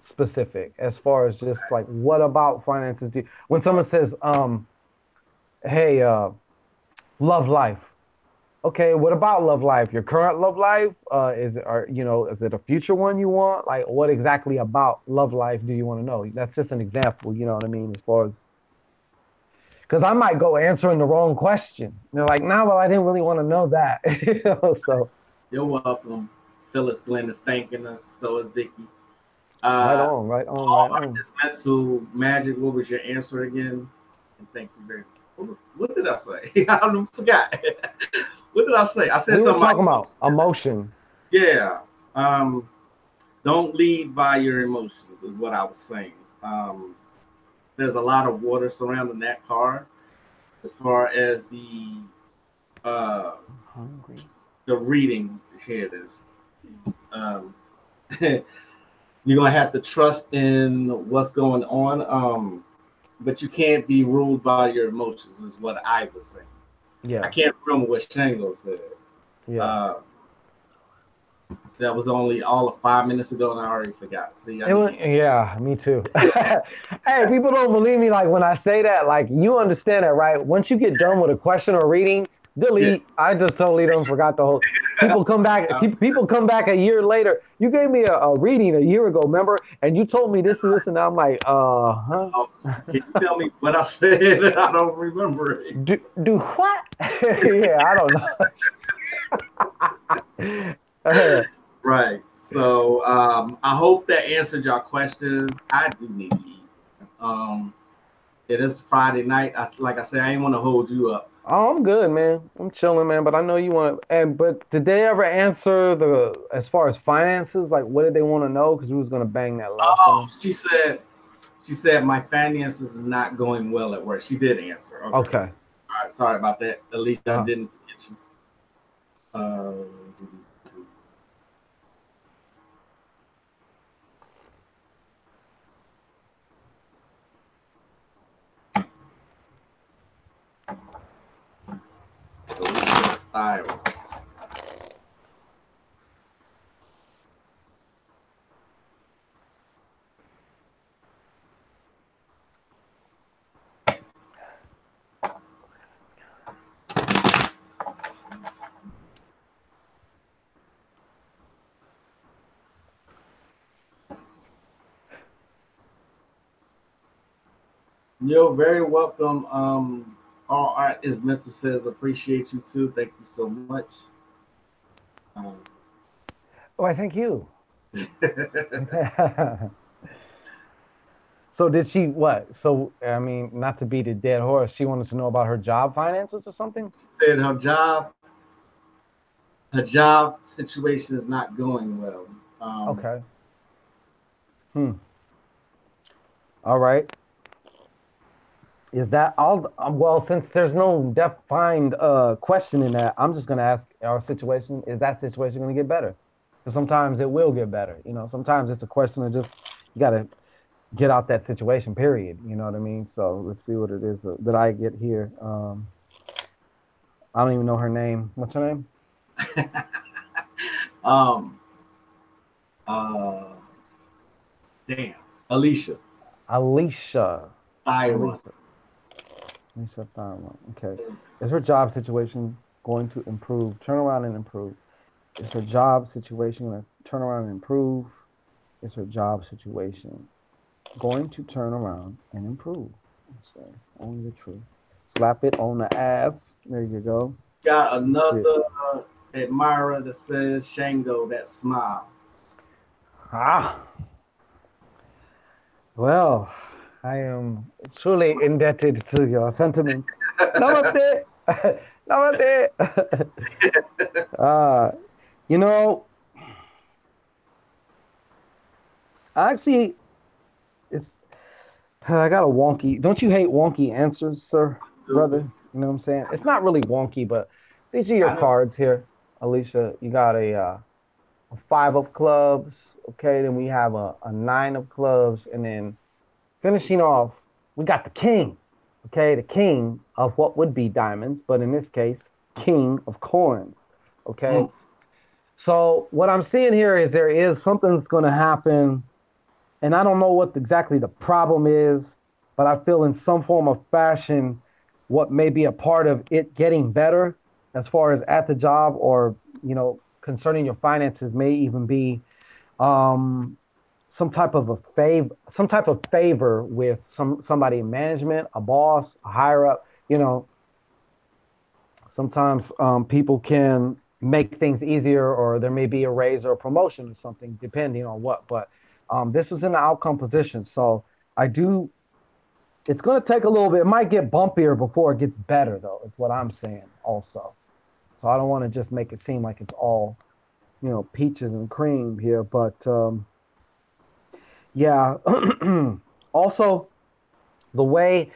specific as far as just like, what about finances? When someone says, hey, love life. Okay, what about love life? Your current love life? Is it a future one you want? Like, what exactly about love life do you want to know? That's just an example, you know what I mean? As far as, because I might go answering the wrong question. And they're like, nah, well, I didn't really want to know that. So. You're welcome. Phyllis Glenn is thanking us. So is Vicky. Right on. Dismissal, Magic, what was your answer again? And thank you very much. What did I say? I forgot. What did I say? I said something talking about emotion. Yeah. Don't lead by your emotions is what I was saying. There's a lot of water surrounding that card. As far as the reading, here it is. You're gonna have to trust in what's going on, but you can't be ruled by your emotions, is what I was saying. Yeah. I can't remember what Shango said. Yeah. That was only all of 5 minutes ago, and I already forgot. See, I It was, need. yeah, me too. Hey, people don't believe me. Like when I say that, like you understand that, right? Once you get done with a question or reading, Yeah. delete. I just totally done forgot the whole. People come back. People come back a year later. You gave me a reading a year ago, remember? And you told me this and this, and I'm like, huh? Oh, can you tell me what I said? I don't remember it. Do what? Yeah, I don't know. Right. So I hope that answered your questions. I do need to eat. Um, it is Friday night. Like I said, I ain't want to hold you up. Oh, I'm good, man. I'm chilling, man. But I know you want to. And but did they ever answer the as far as finances? Like, what did they want to know? Because we was gonna bang that last Oh, one. she said my finances is not going well at work. She did answer. Okay. Okay. All right. Sorry about that. At least I Uh, didn't forget you. Uh, thyroid. You're very welcome. All art is mental says appreciate you too. Thank you so much. Um, oh, I thank you. So did she what? So I mean, not to beat a dead horse, she wanted to know about her job finances or something. said her job situation is not going well. Okay. Hmm. All right. Is that all? Well, since there's no defined question in that, I'm just gonna ask our situation. Is that situation gonna get better? Because sometimes it will get better. You know, sometimes it's a question of just you gotta get out that situation. Period. You know what I mean? So let's see what it is that I get here. I don't even know her name. What's her name? um, uh, damn, Alicia, Alicia. Thyron. Alicia. Alicia Tharma. Okay. Is her job situation going to improve? Turn around and improve. Is her job situation going to turn around and improve? Is her job situation going to turn around and improve? Say only the truth. Slap it on the ass. There you go. Got That's it. another admirer that says Shango, that smile. Ah, well, I am truly indebted to your sentiments. Namaste. Namaste. uh, you know, actually, it's I got a wonky. Don't you hate wonky answers, sir, brother? You know what I'm saying? It's not really wonky, but these are your I know. cards here, Alicia. You got a five of clubs. Okay, then we have a nine of clubs, and then finishing off, we got the king. Okay, the king of what would be diamonds, but in this case, king of coins. Okay, Mm. so what I'm seeing here is there is something's going to happen, and I don't know what exactly the problem is, but I feel in some form of fashion what may be a part of it getting better as far as at the job or concerning your finances may even be um, some type of favor with somebody in management, a boss, a higher up. Sometimes people can make things easier, or there may be a raise or a promotion or something, depending on what. But this is in the outcome position, so I do. It's going to take a little bit. It might get bumpier before it gets better, though. Is what I'm saying. Also, so I don't want to just make it seem like it's all peaches and cream here, but yeah. Also, the way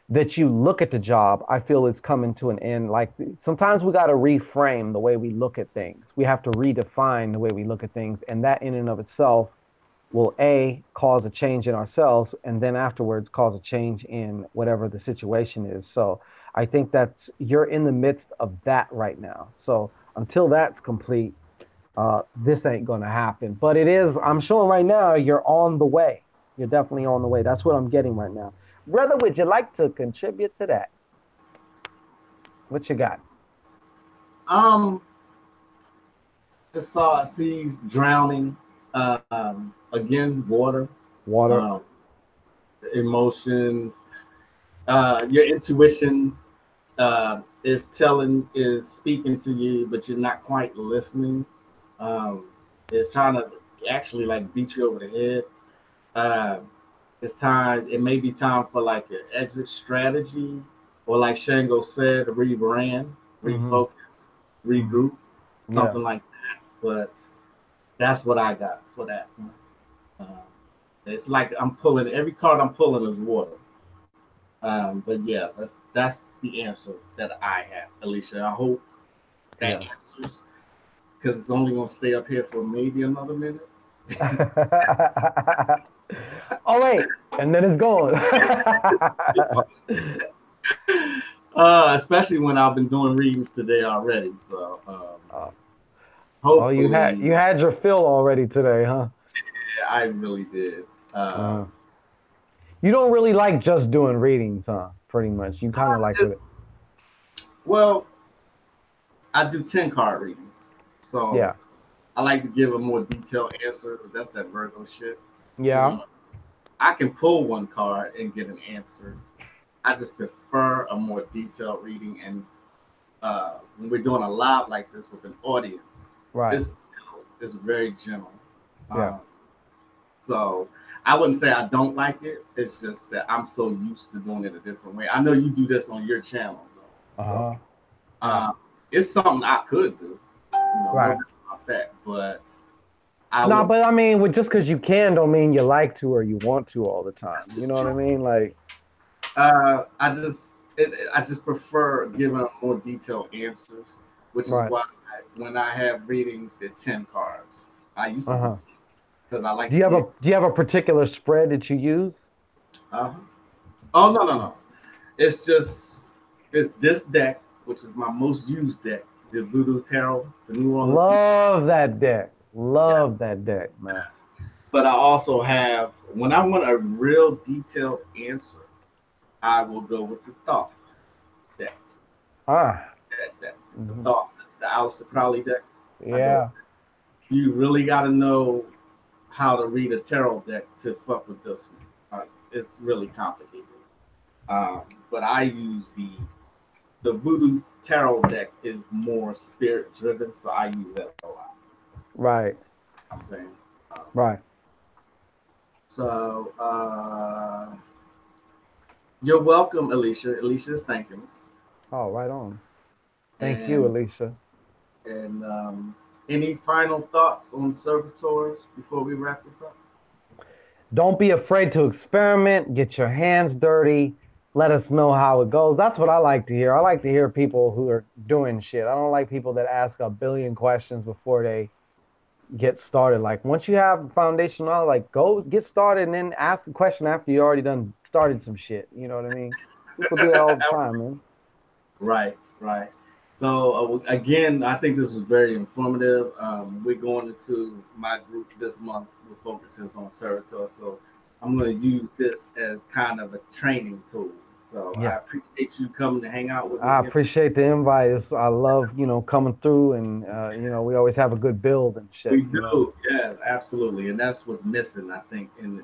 that you look at the job, I feel is coming to an end. Like sometimes we got to reframe the way we look at things. We have to redefine the way we look at things. And that in and of itself will A, cause a change in ourselves, and then afterwards cause a change in whatever the situation is. So I think you're in the midst of that right now. So until that's complete, this ain't gonna happen. But it is. I'm showing right now. You're on the way. You're definitely on the way. That's what I'm getting right now. Brother, would you like to contribute to that? What you got? Um, I saw seas drowning. Again, water, Water. um, emotions, your intuition is speaking to you, but you're not quite listening. Um, it's trying to actually like beat you over the head. Uh, it's time. It may be time for like an exit strategy, or like Shango said, rebrand, Mm-hmm. refocus, regroup, Yeah. something like that. But that's what I got for that. Uh, it's like I'm pulling every card I'm pulling is water. But yeah, that's the answer that I have, Alicia. I hope that Yeah. answers because it's only gonna stay up here for maybe another minute. Oh wait, and then it's gone. Especially when I've been doing readings today already. So Uh, oh, hopefully, you had your fill already today, huh? yeah, I really did. Uh, Uh, you don't really like just doing readings, huh? Pretty much. You kind of like it's, it. well, I do 10 card readings, so Yeah. I like to give a more detailed answer. That's that Virgo shit. You Yeah. know, I can pull one card and get an answer. I just prefer a more detailed reading. And when we're doing a live like this with an audience, Right. it's very gentle. Yeah. Um, so I wouldn't say I don't like it. It's just that I'm so used to doing it a different way. I know you do this on your channel, though. So Uh-huh. Yeah. uh, it's something I could do. No Right. doubt about that. But I No, would but I mean, just because you can don't mean you like to or you want to all the time. that's You just know what I true. mean? Like, I just prefer giving more detailed answers, which is right. why when I have readings, they're 10 cards. I used to do Uh-huh. 2 because I like to get. Do you have a particular spread that you use? Uh, oh no! It's just it's this deck, which is my most used deck, the Voodoo Tarot, the New Orleans. Love that deck. Yeah, Love that deck, man. but I also have when I want a real detailed answer, I will go with the Thoth deck. Ah. The Hmm. Thoth, the Aleister Crowley deck. I go. Yeah. You really got to know how to read a tarot deck to fuck with this one. It's really complicated. But I use the Voodoo Tarot deck is more spirit driven, so I use that a lot. Right. I'm saying. Um, Right. so you're welcome, Alicia. Alicia's thanking us, Oh, right on. Thank you, and Alicia. any final thoughts on servitors before we wrap this up? Don't be afraid to experiment, get your hands dirty, let us know how it goes. That's what I like to hear. I like to hear people who are doing shit. I don't like people that ask a billion questions before they get started. Like once you have foundation knowledge, like go get started and then ask a question after you already done started some shit. You know what I mean? People do that all the time, man. Right, right. So again, I think this was very informative. We're going into my group this month. We're focusing on Servitor, so I'm going to use this as kind of a training tool. So I Yeah. appreciate you coming to hang out with me I again. appreciate the invite. I love, coming through and we always have a good build and We shit. do, yeah, absolutely, and that's what's missing, I think, in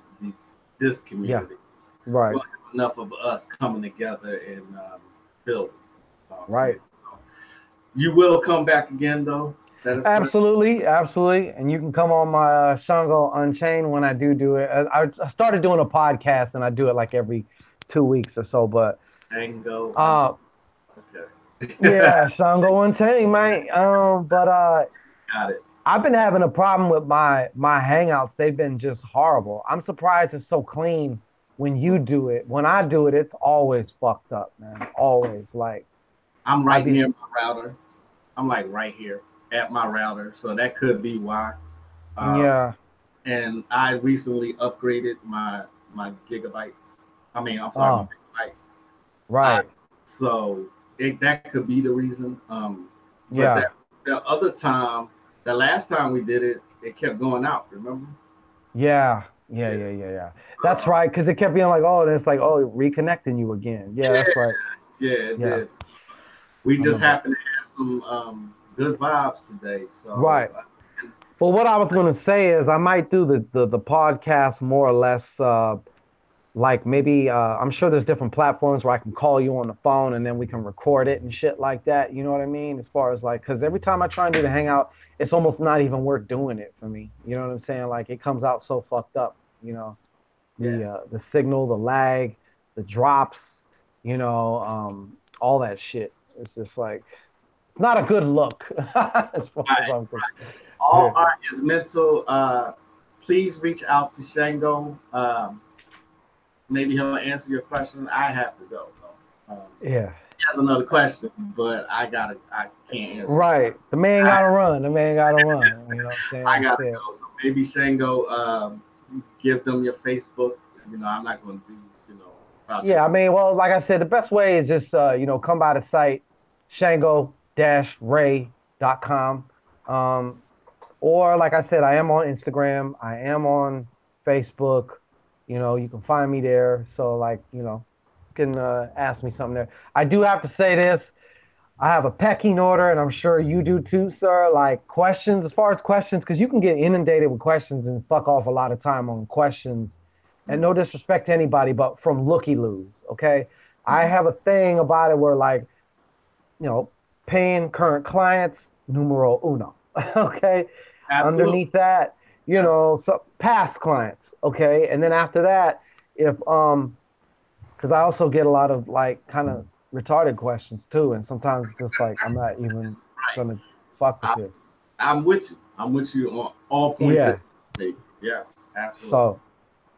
this Yeah, community. right, Well, enough of us coming together and building. So right. you will come back again, though. That is correct. Absolutely, absolutely. And you can come on my Shango Unchained when I do it. I started doing a podcast and I do it like every 2 weeks or so. But Ango and uh, okay. yeah, Shango Unchained, man. But Got it. I've been having a problem with my hangouts. They've been just horrible. I'm surprised it's so clean when you do it. When I do it, it's always fucked up, man. Always like I'm I right be near my router. I'm like right here at my router, so that could be why. Um, yeah. and I recently upgraded my gigabytes. I mean, I'm sorry, my Oh, megabytes. I, right. so that could be the reason. But Yeah. the other time, the last time we did it, it kept going out. Remember? Yeah. That's right, because it kept being like, oh, and it's like, oh, reconnecting you again. Yeah, that's right. Yeah, it Yeah, did. We I just remember. happened to have some good vibes today. So Right. Well, what I was going to say is I might do the podcast more or less like maybe I'm sure there's different platforms where I can call you on the phone and then we can record it and shit like that. You know what I mean? As far as like, because every time I try and do the hangout, it's almost not even worth doing it for me. You know what I'm saying? Like it comes out so fucked up. You know, yeah, the signal, the lag, the drops. All that shit. It's just like not a good look as far as right. I'm All concerned. art is mental. Please reach out to Shango. Maybe he'll answer your question. I have to go though. Yeah. He has another question, but I can't answer it. Right. The man I, gotta run. The man gotta run. You know what I'm saying? I That's gotta it. go. So maybe Shango, give them your Facebook. I'm not going to do about your Yeah, I company. mean, well, like I said, the best way is just come by the site, shango-ray.com. Or like I said, I am on Instagram, I am on Facebook. You can find me there. So like, you can ask me something there. I do have to say this. I have a pecking order, and I'm sure you do too, sir. Like questions, as far as questions, because you can get inundated with questions and fuck off a lot of time on questions. And no Mhm, disrespect to anybody, but from looky loos, okay? I mhm. have a thing about it where, like, you know, paying current clients, numero uno, okay? Absolutely. Underneath that, Absolutely. so past clients, okay? And then after that, if because I also get a lot of like kind of retarded questions too, and sometimes it's just like I'm not even Right. gonna fuck with I, you. I'm with you. I'm with you on all points that Yeah. you make. Yes, absolutely. So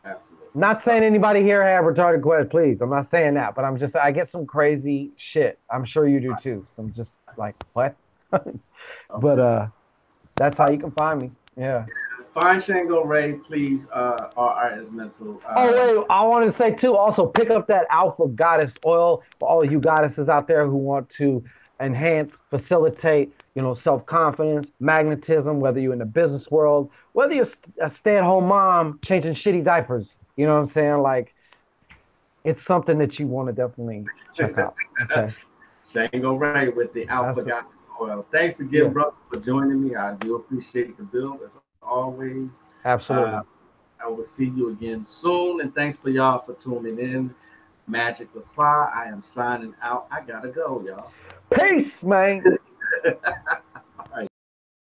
Absolutely. not saying anybody here have retarded questions, please. I'm not saying that, but I get some crazy shit. I'm sure you do too. So I'm just like, what? But Okay. that's how you can find me. Yeah. Find Shango Ray, please. RR is mental. Oh wait, I wanted to say too. Also, pick up that Alpha Goddess oil for all of you goddesses out there who want to enhance, facilitate, self confidence, magnetism. Whether you're in the business world, whether you're a stay-at-home mom changing shitty diapers, you know what I'm saying? Like, it's something that you want to definitely check out. Okay, Shango Ray with the Alpha that's it. Goddess Oil. Thanks again, Yeah, brother, for joining me. I do appreciate the build as always. Uh, absolutely. I will see you again soon. And thanks for y'all for tuning in. Magick La Croix. I am signing out. I gotta go, y'all. Peace, man. Peace.